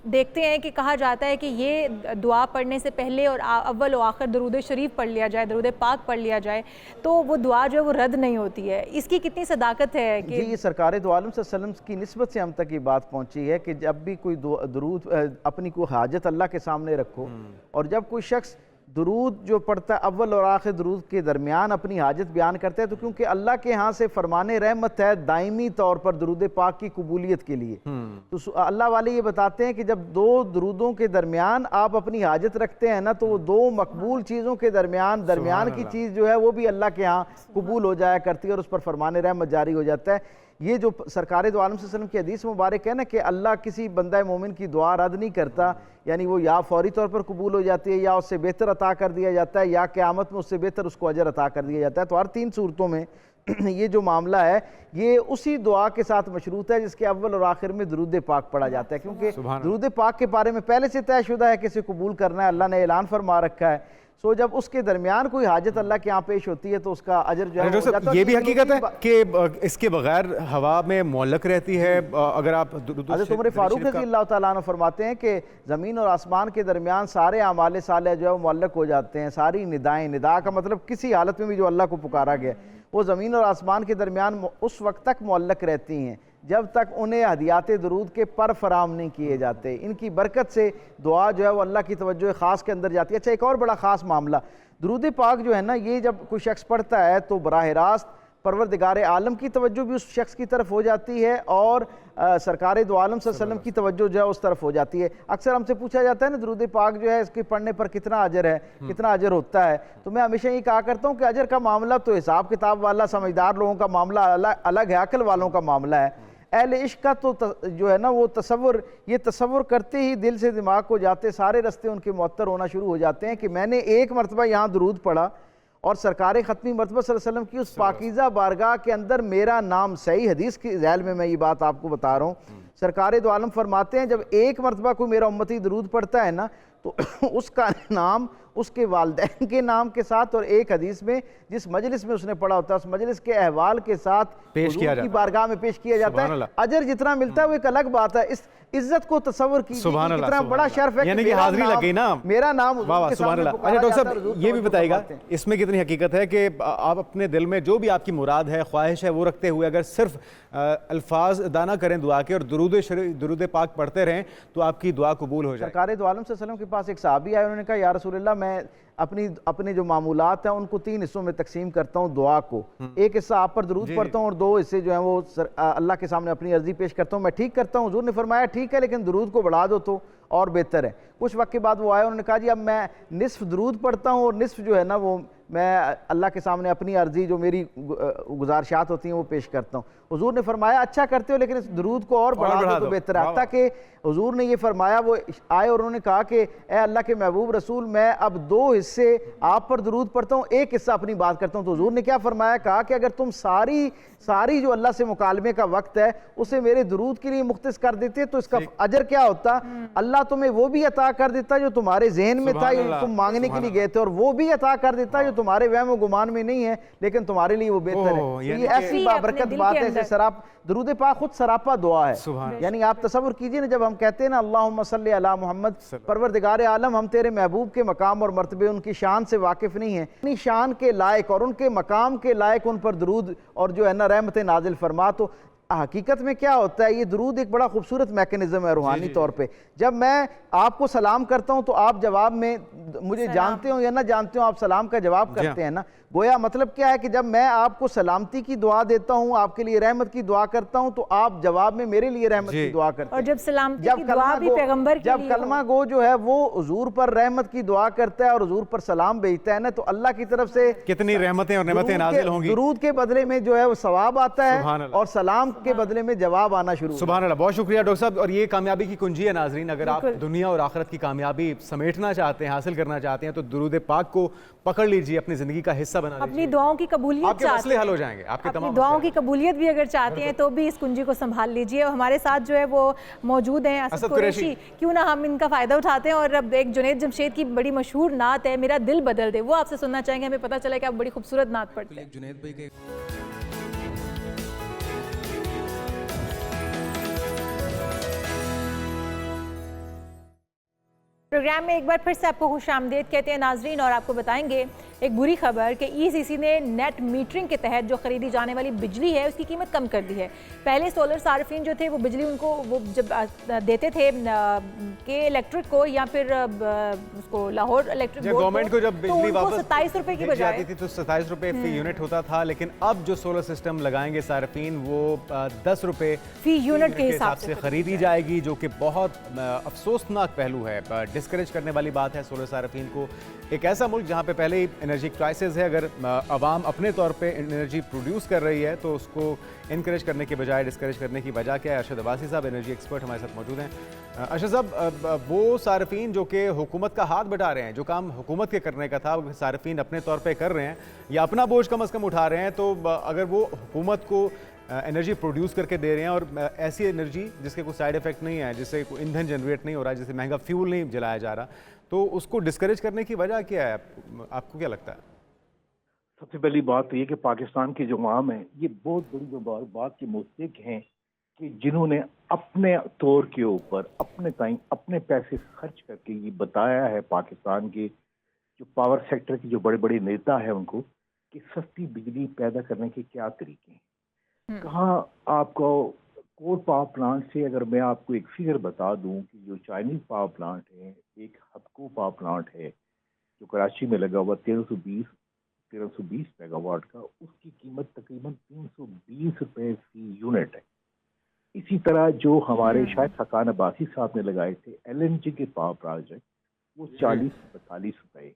S1: देखते हैं कि कहा जाता है कि ये दुआ पढ़ने से पहले और अव्वल और आखिर दरूद शरीफ पढ़ लिया जाए, दरूद पाक पढ़ लिया जाए, तो वो दुआ जो है वो रद्द नहीं होती है। इसकी कितनी सदाकत है कि
S6: जी, ये सरकार दो आलम सल्लल्लाहु अलैहि वसल्लम की निस्बत से हम तक ये बात पहुंची है कि जब भी कोई दरूद अपनी कोई हाजत अल्लाह के सामने रखो, और जब कोई शख्स दुरूद जो पढ़ता है अव्वल और आखिर दरूद के दरमियान अपनी हाजत बयान करता है, तो क्योंकि अल्लाह के यहाँ से फरमाने रहमत है दायमी तौर पर दरूद पाक की कबूलियत के लिए, तो अल्लाह वाले ये बताते हैं कि जब दो दरूदों के दरमियान आप अपनी हाजत रखते हैं ना, तो वो दो मकबूल चीज़ों के दरमियान की चीज़ जो है वो भी अल्लाह के यहाँ कबूल हो जाया करती है और उस पर फरमाने रहमत जारी हो जाता है। ये जो सरकार दो आलम सल्लल्लाहु अलैहि वसल्लम की हदीस मुबारक है ना कि अल्लाह किसी बंदा मोमिन की दुआ रद्द नहीं करता, यानी वो या फौरी तौर पर कबूल हो जाती है, या उससे बेहतर अता कर दिया जाता है, या क़यामत में उससे बेहतर उसको अजर अता कर दिया जाता है। तो हर तीन सूरतों में ये जो मामला है ये उसी दुआ के साथ मशरूत है जिसके अव्वल और आखिर में दरूद पाक पढ़ा जाता है, क्योंकि दरूद पाक के बारे में पहले से तयशुदा है कि इसे कबूल करना है, अल्लाह ने ऐलान फरमा रखा है। सो जब उसके दरमियान कोई हाजत अल्लाह के यहाँ पेश होती है तो उसका अजर जो है वो हो जाता है।
S2: ये भी हकीकत है कि इसके बगैर हवा में मुअल्लक रहती है। अगर आप
S6: हज़रत उमर फारूक रज़ी अल्लाह तआला अन्हु फरमाते हैं कि ज़मीन और आसमान के दरमियान सारे आमाल साले जो है वो मुअल्लक हो जाते हैं। सारी निदाएं, निदा का मतलब किसी हालत में भी जो अल्लाह को पुकारा गया, वो ज़मीन और आसमान के दरमियान उस वक्त तक मुअल्लक रहती हैं जब तक उन्हें हदियात दरूद के पर फराम नहीं किए जाते। इनकी बरकत से दुआ जो है वो अल्लाह की तवज्जो ख़ास के अंदर जाती है। अच्छा, एक और बड़ा ख़ास मामला, दरूद पाक जो है ना, ये जब कोई शख्स पढ़ता है तो बराह रास्त परवरदिगार आलम की तवज्जो भी उस शख्स की तरफ हो जाती है और सरकार दो आलम सल्लल्लाहु अलैहि वसल्लम की तवज्जो जो है उस तरफ हो जाती है। अक्सर हमसे पूछा जाता है ना दरूद पाक जो है इसके पढ़ने पर कितना अजर है, कितना अजर होता है, तो मैं हमेशा ये कहा करता हूँ कि अजर का मामला तो हिसाब किताब वाला समझदार लोगों का मामला अलग है, अकल वालों का मामला है। अहले इश्क का तो जो है ना वो तसव्वुर करते ही दिल से दिमाग को जाते सारे रास्ते उनके मुअत्तर होना शुरू हो जाते हैं कि मैंने एक मरतबा यहाँ दरूद पढ़ा और सरकार ख़त्मी मरतबा सल्लल्लाहु अलैहि वसल्लम की उस पाकीज़ा बारगाह के अंदर मेरा नाम, सही हदीस की ज़ैल में मैं ये बात आपको बता रहा हूँ, सरकार दो आलम फरमाते हैं जब एक मरतबा कोई मेरा उम्मती दरूद पढ़ता है ना तो उसका नाम उसके वालिदैन के नाम के साथ और एक हदीस में जिस मजलिस में उसने पढ़ा होता है उस मजलिस के अहवाल के साथ
S2: पेश किया
S6: की बारगाह में पेश किया जाता है। अजर जितना मिलता है वो एक अलग बात है। इस इज्जत को तसव्वुर कीजिए कितना बड़ा शर्फ है,
S2: यानी कि हाजिरी लग गई ना,
S6: मेरा नाम।
S2: अच्छा डॉक्टर साहब ये भी बताइएगा इसमें कितनी हकीकत है कि आप अपने दिल में जो भी आपकी मुराद है, ख्वाहिश है, वो रखते हुए अगर सिर्फ अल्फाज अदा ना करें दुआ के और दरूद पाक पढ़ते रहें तो आपकी दुआ कबूल हो जाए।
S6: सरकार दो आलम सल्लल्लाहु अलैहि वसल्लम के पास एक सहाबी आए, उन्होंने कहा या रसूलल्लाह मैं अपने जो मामूलात हैं उनको 3 हिस्सों में तकसीम करता हूँ दुआ को। एक हिस्सा आप पर दरूद पढ़ता हूँ और 2 हिस्से जो हैं वो अल्लाह के सामने अपनी अर्जी पेश करता हूँ। मैं ठीक करता हूँ। हुजूर ने फरमाया ठीक है लेकिन दरूद को बढ़ा दो तो और बेहतर है। कुछ वक्त के बाद वो आए, उन्होंने कहा जी अब मैं निस्फ दरूद पढ़ता हूँ और निस्फ जो है ना वो मैं अल्लाह के सामने अपनी अर्जी जो मेरी गुजारिशात होती हैं वो पेश करता हूँ। हुजूर ने फरमाया अच्छा करते हो लेकिन इस दरूद को और बढ़ा दो तो बेहतर है। ताकि हुजूर ने ये फरमाया, वो आए और उन्होंने कहा कि ए अल्लाह के महबूब रसूल मैं अब 2 हिस्से आप पर दरूद पढ़ता हूँ, एक हिस्सा अपनी बात करता हूँ। तो हुजूर ने क्या फरमाया, कहा कि अगर तुम सारी जो अल्लाह से मुकालमे का वक्त है उसे मेरे दरूद के लिए मुख्तस कर देते तो इसका अजर क्या होता, अल्लाह तुम्हें वो भी अता कर देता जो तुम्हारे जहन में था, तुम मांगने के लिए गए थे, और वो भी अता कर देता जो तुम्हारे वहम गुमान में नहीं है लेकिन तुम्हारे लिए वो बेहतर है। ये ऐसी बाबरकत बात है, सराप दरूद पाक खुद सरापा दुआ है। यानी आप तसव्वुर कीजिए ना, जब हम कहते हैं ना अल्लाहुम्मा सल्ली अला मुहम्मद, परवरदिगार आलम हम तेरे महबूब के मकाम और मर्तबे उनकी शान से वाकिफ नहीं है, अपनी शान के लायक और उनके मकाम के लायक उन पर दरूद और जो है ना रहमत नाजिल फरमा। तो हकीकत में क्या होता है, ये दरूद एक बड़ा खूबसूरत मैकेनिज्म है रूहानी तौर पे। जब मैं आपको सलाम करता हूं तो आप जवाब में मुझे जानते हो या ना जानते हो आप सलाम का जवाब करते हैं ना। गोया मतलब क्या है कि जब मैं आपको सलामती की दुआ देता हूं, आपके लिए रहमत की दुआ करता हूं, तो आप जवाब में मेरे लिए रहमत की दुआ करते हैं।
S1: और जब सलामती की दुआ भी पैगंबर के लिए,
S6: कलमा गो जो है वो हुजूर पर रहमत की दुआ करता है और हुजूर पर सलाम भेजता है ना, तो अल्लाह की तरफ से
S2: कितनी रहमतें और नेमतें नाजिल होंगी।
S6: दरूद के बदले में जो है वो सवाब आता है और सलाम के बदले में जवाब आना शुरू।
S2: सुभान अल्लाह, बहुत शुक्रिया डॉक्टर साहब। और ये कामयाबी की कुंजी है नाजरीन, अगर आप दुनिया और आखिरत की कामयाबी समेटना चाहते हैं, हासिल करना चाहते हैं, तो दुरूद पाक को पकड़ लीजिए, अपनी जिंदगी का हिस्सा बना लीजिए।
S1: अपनी दुआओं की कबूलियत
S2: आपके मसले हल हो जाएंगे, आपके
S1: अपनी
S2: तमाम
S1: दुआओं की कबूलियत भी अगर चाहते हैं तो भी इस कुंजी को संभाल लीजिए। और हमारे साथ जो है वो मौजूद हैं असद कुरैशी, क्यों ना हम इनका फ़ायदा उठाते हैं। और अब एक जुनैद जमशेद की बड़ी मशहूर नात है, मेरा दिल बदल दे, वो आपसे सुनना चाहेंगे। हमें पता चला कि आप बड़ी खूबसूरत नात पढ़ते हैं।
S2: जुनैद भाई के
S1: प्रोग्राम में एक बार फिर से आपको खुशामदीद कहते हैं नाजरीन। और आपको बताएंगे एक बुरी खबर कि ईसीसी ने नेट मीटरिंग के तहत जो खरीदी जाने वाली बिजली है उसकी कीमत कम कर दी है। पहले सोलर सार्फिन जो थे वो बिजली उनको वो जब देते थे के इलेक्ट्रिक को या फिर उसको लाहौर इलेक्ट्रिक बोर्ड
S2: गवर्नमेंट को जब बिजली वापस
S1: 27 रुपए की बजाय
S2: आती थी तो 27 रुपए फी यूनिट होता था, लेकिन अब जो सोलर सिस्टम लगाएंगे सार्फिन वो 10 रुपए
S1: फी यूनिट के हिसाब से
S2: खरीदी जाएगी, जो कि बहुत अफसोसनाक पहलू है, डिस्करेज करने वाली बात है सोलर सार्फिन को। एक ऐसा मुल्क जहाँ पे पहले ही एनर्जी क्राइसिस है, अगर आवाम अपने तौर पे एनर्जी प्रोड्यूस कर रही है तो उसको इनकरेज करने के बजाय डिस्करेज करने की वजह क्या है? अरशद अब्बासी साहब एनर्जी एक्सपर्ट हमारे साथ मौजूद हैं। अरशद साहब, वो सार्फिन जो कि हुकूमत का हाथ बटा रहे हैं, जो काम हुकूमत के करने का था वो सार्फिन अपने तौर पे कर रहे हैं या अपना बोझ कम अज़ कम उठा रहे हैं, तो अगर वो हुकूमत को एनर्जी प्रोड्यूस करके दे रहे हैं और ऐसी एनर्जी जिसके कोई साइड इफेक्ट नहीं है, जिससे कोई ईंधन जनरेट नहीं हो रहा, जिससे महंगा फ्यूल नहीं जलाया जा रहा, तो उसको डिस्करेज करने की वजह क्या है? आपको क्या लगता है?
S7: सबसे पहली बात तो ये कि पाकिस्तान के जो आवाम है ये बहुत बड़ी जो बात के मुस्तक हैं कि जिन्होंने अपने तौर के ऊपर अपने टाइम अपने पैसे खर्च करके ये बताया है पाकिस्तान के जो पावर सेक्टर के जो बड़े बड़े नेता हैं उनको कि सस्ती बिजली पैदा करने के क्या तरीके हैं। कहाँ आपको कोल पावर प्लांट से अगर मैं आपको एक फिगर बता दूं कि जो चाइनीज पावर प्लांट है, एक हपको पावर प्लांट है जो कराची में लगा हुआ 1320 मेगावाट का, उसकी कीमत तकरीबन 320 रुपए फी यूनिट है। इसी तरह जो हमारे शायद हकान अब्बासी साहब ने लगाए थे LNG के पावर प्रोजेक्ट, वो 40-42 रुपए है।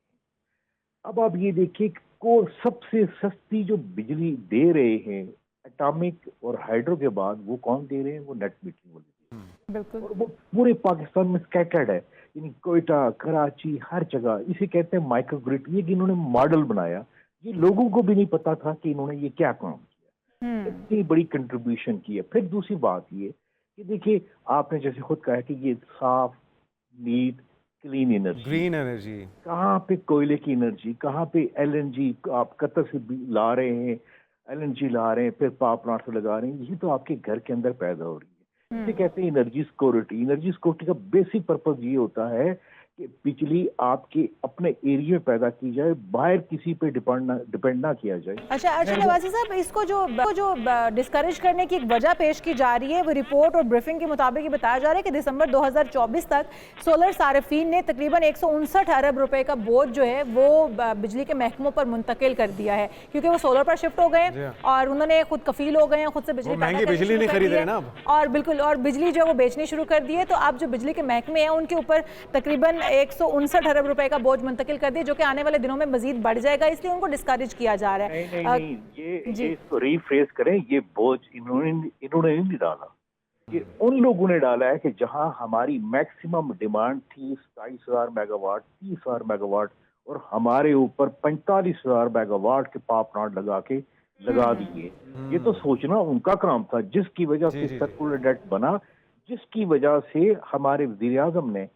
S7: अब आप ये देखिए को सबसे सस्ती जो बिजली दे रहे हैं एटॉमिक और हाइड्रो के बाद वो कौन दे रहे हैं? वो नेट मीटरिंग वाले।
S1: बिल्कुल।
S7: और वो पूरे पाकिस्तान में स्कैटर्ड है, यानी कोयटा, कराची, हर जगह। इसे कहते हैं माइक्रो ग्रिड। ये कि इन्होंने मॉडल बनाया, ये लोगों को भी नहीं पता था कि इन्होंने ये क्या काम किया, इतनी बड़ी कंट्रीब्यूशन की है। फिर दूसरी बात ये कि देखिए आपने जैसे खुद कहा कि ये साफ, neat, clean energy,
S2: green energy,
S7: कहाँ पे कोयले की एनर्जी, कहाँ पे LNG आप कतर से ला रहे हैं, LNG ला रहे हैं, फिर पावर प्लांट से लगा रहे हैं, ये तो आपके घर के अंदर पैदा हो रही है। इसे कहते हैं एनर्जी सिक्योरिटी। एनर्जी सिक्योरिटी का बेसिक पर्पज ये होता है कि बिजली आपके अपने एरिया में पैदा की जाए, बाहर किसी पे डिपेंड ना किया जाए।
S1: अच्छा अरशद अब्बासी साहब, इसको जो डिस्करेज करने की एक वजह पेश की जा रही है, वो रिपोर्ट और ब्रीफिंग के मुताबिक ये बताया जा रहा है कि दिसंबर 2024 तक सोलर सार्फिन ने तकरीबन 159 अरब रुपए का बोझ जो है वो बिजली के महकमों पर मुंतकिल कर दिया है, क्योंकि वो सोलर पर शिफ्ट हो गए और उन्होंने खुद कफील हो गए हैं, खुद से बिजली
S2: नहीं खरीद रहे ना।
S1: और बिल्कुल, और बिजली जो है वो बेचनी शुरू कर दी है। तो अब जो बिजली के महकमे हैं उनके ऊपर तकरीबन 159 अरब रुपए का बोझ मुंतकिल कर दिया, जो कि आने वाले दिनों में मजीद बढ़ जाएगा, इसलिए उनको डिस्करेज किया जा रहा है।
S7: नहीं, ये इसको रीफ्रेज करें, ये बोझ इन्होंने नहीं डाला, ये उन लोगों ने डाला है कि जहां हमारी मैक्सिमम डिमांड थी 27,000 मेगावाट, 30,000 मेगावाट, और हमारे ऊपर 45,000 मेगावाट के पावर प्लांट लगा दिए। ये तो सोचना उनका काम था, जिसकी वजह से सर्कुलर डेट बना, जिसकी वजह से हमारे वज़ीर आज़म ने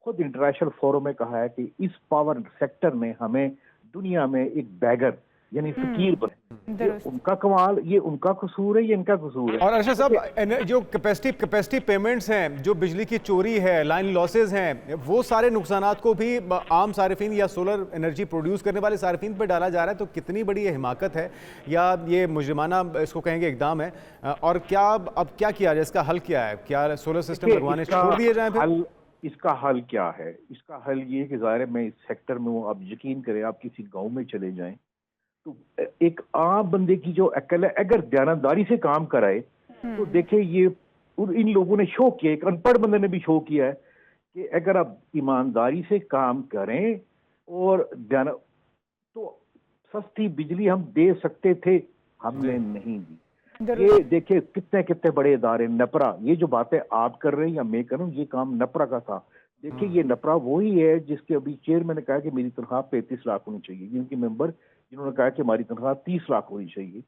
S7: खुद इंटरनेशनल फोरम में कहा है कि इस पावर सेक्टर में हमें दुनिया में एक बैगर यानी फकीर बने। ये उनका कमाल, ये उनका कसूर है, ये इनका कसूर है।
S2: और अरशद साहब, जो कैपेसिटी पेमेंट्स हैं, जो बिजली की चोरी है, लाइन लॉसेज हैं, वो सारे नुकसानात को भी आम सार्फिन या सोलर एनर्जी प्रोड्यूस करने वाले सार्फिन पर डाला जा रहा है। तो कितनी बड़ी ये हिमाकत है या ये मुजरिमाना इसको कहेंगे इकदाम है, और क्या अब क्या किया जाए? इसका हल क्या है? क्या सोलर सिस्टम लगवाने छोड़ दिए जाए?
S7: इसका हल क्या है? इसका हल ये है कि ज़ाहिर है मैं इस सेक्टर में हूँ, आप यकीन करें, आप किसी गांव में चले जाएं तो एक आम बंदे की जो अकल है, अगर दयानतदारी से काम कराए तो देखिए ये इन लोगों ने शो किया, एक अनपढ़ बंदे ने भी शो किया है कि अगर आप ईमानदारी से काम करें और तो सस्ती बिजली हम दे सकते थे, हमने नहीं दी। ये देखिए कितने कितने बड़े इदारे, नपरा, ये जो बातें आप कर रहे हैं या मैं कर रहा हूँ, ये काम नपरा का था। देखिए ये नपरा वही है जिसके अभी चेयरमैन ने कहा कि मेरी तनख्वाह 35 लाख होनी चाहिए, जिनके मेंबर जिन्होंने कहा कि हमारी तनख्वाह 30 लाख होनी चाहिए।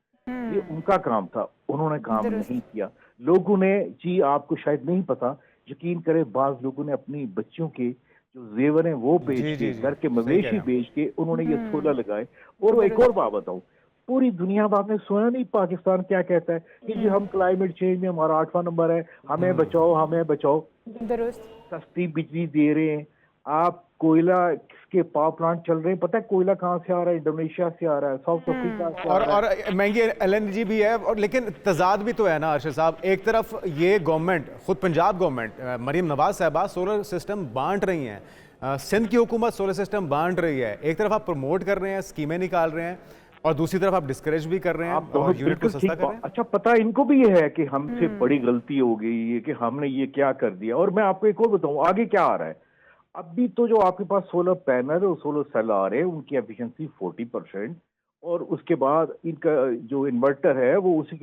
S7: ये उनका काम था, उन्होंने काम नहीं किया। लोगों ने, जी आपको शायद नहीं पता, यकीन करें, बाज लोगों ने अपनी बच्चियों के जो जेवर हैं वो बेच के, घर के मवेशी बेच के उन्होंने ये 16 लगाए। और वो एक और बात बताऊं, पूरी दुनिया में आपने सुना नहीं पाकिस्तान क्या कहता है कि जी हम क्लाइमेट चेंज में हमारा 8वां नंबर है, हमें बचाओ, हमें बचाओ। सस्ती बिजली दे रहे हैं आप, कोयला के पावर प्लांट चल रहे हैं, पता है कोयला कहाँ से आ रहा है? इंडोनेशिया से आ रहा है, साउथ अफ्रीका से आ रहा है।
S2: और महंगी एलएनजी भी है। और लेकिन तजाद भी तो है ना अरशद साहब, एक तरफ ये गवर्नमेंट, खुद पंजाब गवर्नमेंट, मरीम नवाज साहबा सोलर सिस्टम बांट रही हैं, सिंध की हुकूमत सोलर सिस्टम बांट रही है। एक तरफ आप प्रमोट कर रहे हैं, स्कीमें निकाल रहे हैं, और दूसरी तरफ आप डिस्करेज भी कर रहे हैं,
S7: आप दोनों
S2: और यूनिट को सस्ता कर रहे हैं।
S7: अच्छा, पता है इनको भी ये है कि हमसे बड़ी गलती हो गई है कि हमने ये क्या कर दिया। और मैं आपको एक और बताऊं आगे क्या आ रहा है। अभी तो जो आपके पास सोलर पैनल और सोलर सेल आ रहे हैं, उनकी एफिशिएंसी 40%, और उसके बाद इनका जो इन्वर्टर है वो उसी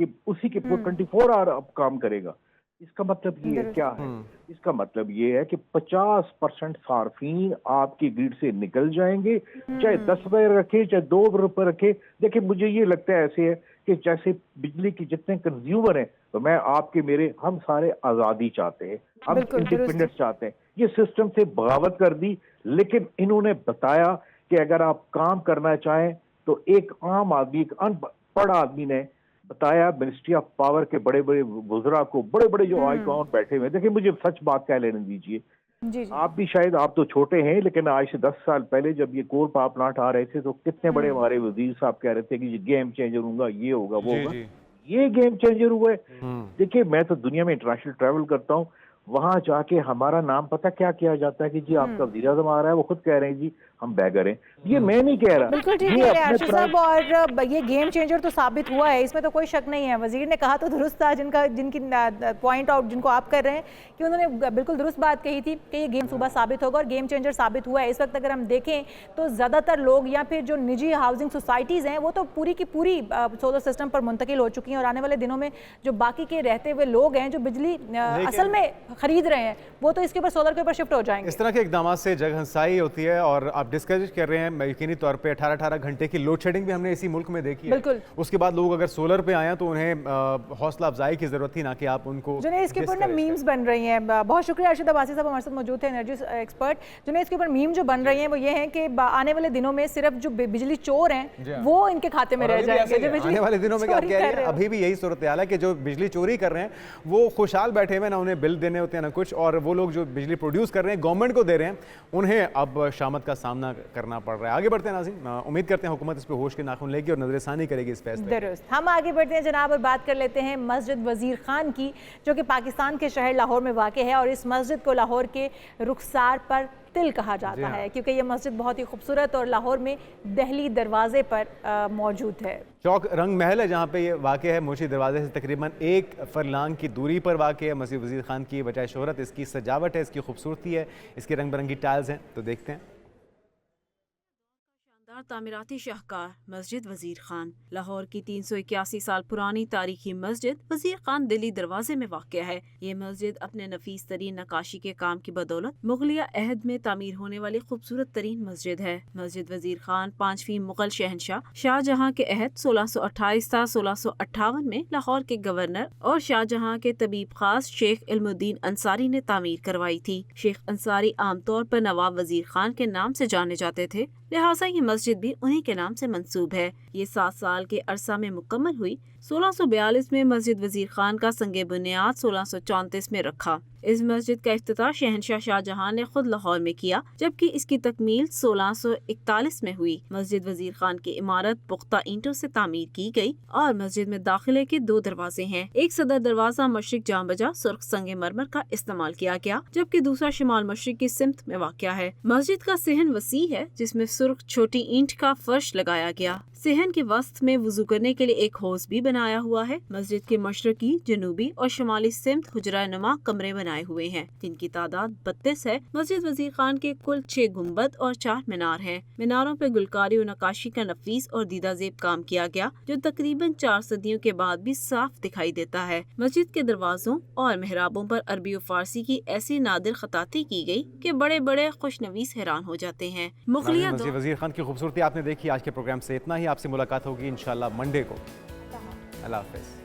S7: के 24 आवर अब काम करेगा। इसका मतलब ये क्या है? इसका मतलब ये है कि 50% सार्फिन आपकी ग्रिड से निकल जाएंगे, चाहे 10 रुपए रखे, चाहे 2 रुपए रखे। देखिए मुझे ये लगता है ऐसे है कि जैसे बिजली के जितने कंज्यूमर हैं, तो मैं आपके मेरे हम सारे आज़ादी चाहते हैं, हम इंडिपेंडेंस चाहते हैं। ये सिस्टम से बगावत कर दी, लेकिन इन्होंने बताया कि अगर आप काम करना चाहें तो एक आम आदमी, एक अनपढ़ आदमी ने बताया, मिनिस्ट्री ऑफ पावर के बड़े बड़े वुज़रा को, बड़े बड़े जो आइकॉन बैठे हुए। देखिए मुझे सच बात कह लेने दीजिए,
S1: जी।
S7: आप भी शायद, आप तो छोटे हैं, लेकिन आज से 10 साल पहले जब ये कोल पावर प्लांट आ रहे थे तो कितने बड़े हमारे वजीर साहब कह रहे थे कि ये गेम चेंजर होगा, ये होगा, वो होगा। ये गेम चेंजर हुआ है। देखिए मैं तो दुनिया में इंटरनेशनल ट्रैवल करता हूँ, वहां जाके हमारा नाम पता क्या किया जाता है कि जी आपका वज़ीर आज़म आ रहा है, वो खुद कह रहे हैं जी हम बैगर हैं। ये मैं नहीं कह रहा,
S1: बिल्कुल ठीक है अर्शद साहब, और ये गेम चेंजर तो साबित हुआ है, इसमें तो कोई शक नहीं है। वजीर ने कहा तो दुरुस्त था, जिनकी पॉइंट आउट जिनको आप कर रहे हैं, कि उन्होंने बिल्कुल दुरुस्त बात कही थी कि ये गेम सुबह साबित होगा, और गेम चेंजर साबित हुआ है। इस वक्त अगर हम देखें तो ज़्यादातर लोग या फिर जो निजी हाउसिंग सोसाइटीज़ हैं वो तो पूरी की पूरी सोलर सिस्टम पर मुंतकिल हो चुकी हैं, और आने वाले दिनों में जो बाकी के रहते हुए लोग हैं जो बिजली असल में खरीद रहे हैं वो तो इसके ऊपर सोलर के ऊपर शिफ्ट हो जाएंगे।
S2: इस तरह के इकदाम से जग हंसाई होती है, और आप डिस्कस कर रहे हैं, यकीनी तौर पे 18-18 घंटे की लोड शेडिंग भी हमने इसी मुल्क में देखी है। उसके बाद लोग अगर सोलर पे आए तो उन्हें हौसला अफजाई की जरूरत थी, ना कि आप उनको।
S1: जुनेद, इसके ऊपर ना मीम्स बन रही हैं। बहुत शुक्रिया अर्शद अब्बासी साहब हमारे साथ मौजूद थे, एनर्जी एक्सपर्ट। जुनेद, इसके ऊपर मीम जो बन रही हैं वो ये हैं कि आने वाले दिनों में सिर्फ जो बिजली चोर हैं वो इनके खाते में रह जाएंगे।
S2: आने वाले दिनों में क्या कह रहे हैं, अभी भी यही सूरत हाल है कि जो बिजली चोरी कर रहे हैं वो खुशहाल बैठे हुए, ना उन्हें बिल देने होते हैं ना कुछ, और वो लोग जो बिजली प्रोड्यूस कर रहे हैं गवर्नमेंट को दे रहे हैं, उन्हें अब शामत का सामना करना पड़ रहा है। आगे बढ़ते हैं नाज़रीन, उम्मीद करते हैं हुकूमत इस पर होश के नाखून लेगी और नजरसानी करेगी इस फैसले।
S1: दुरुस्त। हम आगे बढ़ते हैं जनाब और बात कर लेते हैं मस्जिद वजीर खान की, जो कि पाकिस्तान के शहर लाहौर में वाक़ है, और इस मस्जिद को लाहौर के रुखसार पर तिल कहा जाता है, क्योंकि ये मस्जिद बहुत ही खूबसूरत और लाहौर में दहली दरवाजे पर मौजूद है।
S2: चौक रंग महल है जहाँ पे ये वाक़ है, मोशी दरवाजे से तकरीबन 1 फरलांग की दूरी पर वाक़ है। मस्जिद वज़ीर ख़ान की वजह शोहरत इसकी सजावट है, इसकी खूबसूरती है, इसके रंग बिरंगी टाइल्स हैं। तो देखते हैं।
S8: तामीराती शाहकार मस्जिद वजीर खान लाहौर की 381 साल पुरानी तारीखी मस्जिद वजीर खान दिल्ली दरवाजे में वाक़ है। ये मस्जिद अपने नफीस तरीन नकाशी के काम की बदौलत मुगलिया अहद में तामीर होने वाली खूबसूरत तरीन मस्जिद है। मस्जिद वजीर खान 5वीं मुगल शहनशाह शाहजहां के अहद 1628 था 1658 में लाहौर के गवर्नर और शाहजहां के तबीब खास शेख इल्मुद्दीन अंसारी ने तामीर करवाई थी। शेख अंसारी आमतौर पर नवाब वजीर खान के नाम से जाने जाते थे, लिहाजा ये मस्जिद भी उन्हीं के नाम से मंसूब है। ये 7 साल के अरसा में मुकम्मल हुई। 1642 में मस्जिद वजीर खान का संगे बुनियाद 1634 में रखा। इस मस्जिद का इफ्तिताह शहनशाह शाहजहां ने खुद लाहौर में किया, जबकि इसकी तकमील 1641 में हुई। मस्जिद वजीर खान की इमारत पुख्ता ईंटों से तामीर की गई और मस्जिद में दाखिले के 2 दरवाजे हैं। एक सदर दरवाजा मशरिक जाम बजा सुर्ख संगे मरमर का इस्तेमाल किया गया, जबकि दूसरा शिमाल मशरिक की सिमत में वाक़या है। मस्जिद का सेहन वसी है, जिसमें सुर्ख छोटी ईंट का फर्श लगाया गया। सेहन के वस्त में वुजू करने के लिए एक हौज भी बनाया हुआ है। मस्जिद के मशरकी, जनूबी और शुमाली सिमत हुजरा नुमा कमरे बनाए बनाए हुए हैं, जिनकी तादाद 32 है। मस्जिद वजीर खान के कुल 6 गुंबद और 4 मीनार हैं। मीनारों पर गुलकारी और नक्काशी का नफीस और दीदा ज़ेब काम किया गया, जो तकरीबन 4 सदियों के बाद भी साफ दिखाई देता है। मस्जिद के दरवाजों और मेहराबों पर अरबी और फारसी की ऐसी नादिर खताती की गई कि बड़े बड़े खुशनवीस हैरान हो जाते हैं। मुगलिया
S2: मस्जिद वजीर खान की खूबसूरती आपने देखी। आज के प्रोग्राम से इतना ही। आपसे मुलाकात होगी इंशाल्लाह मंडे को। अल्लाह हाफ़िज़।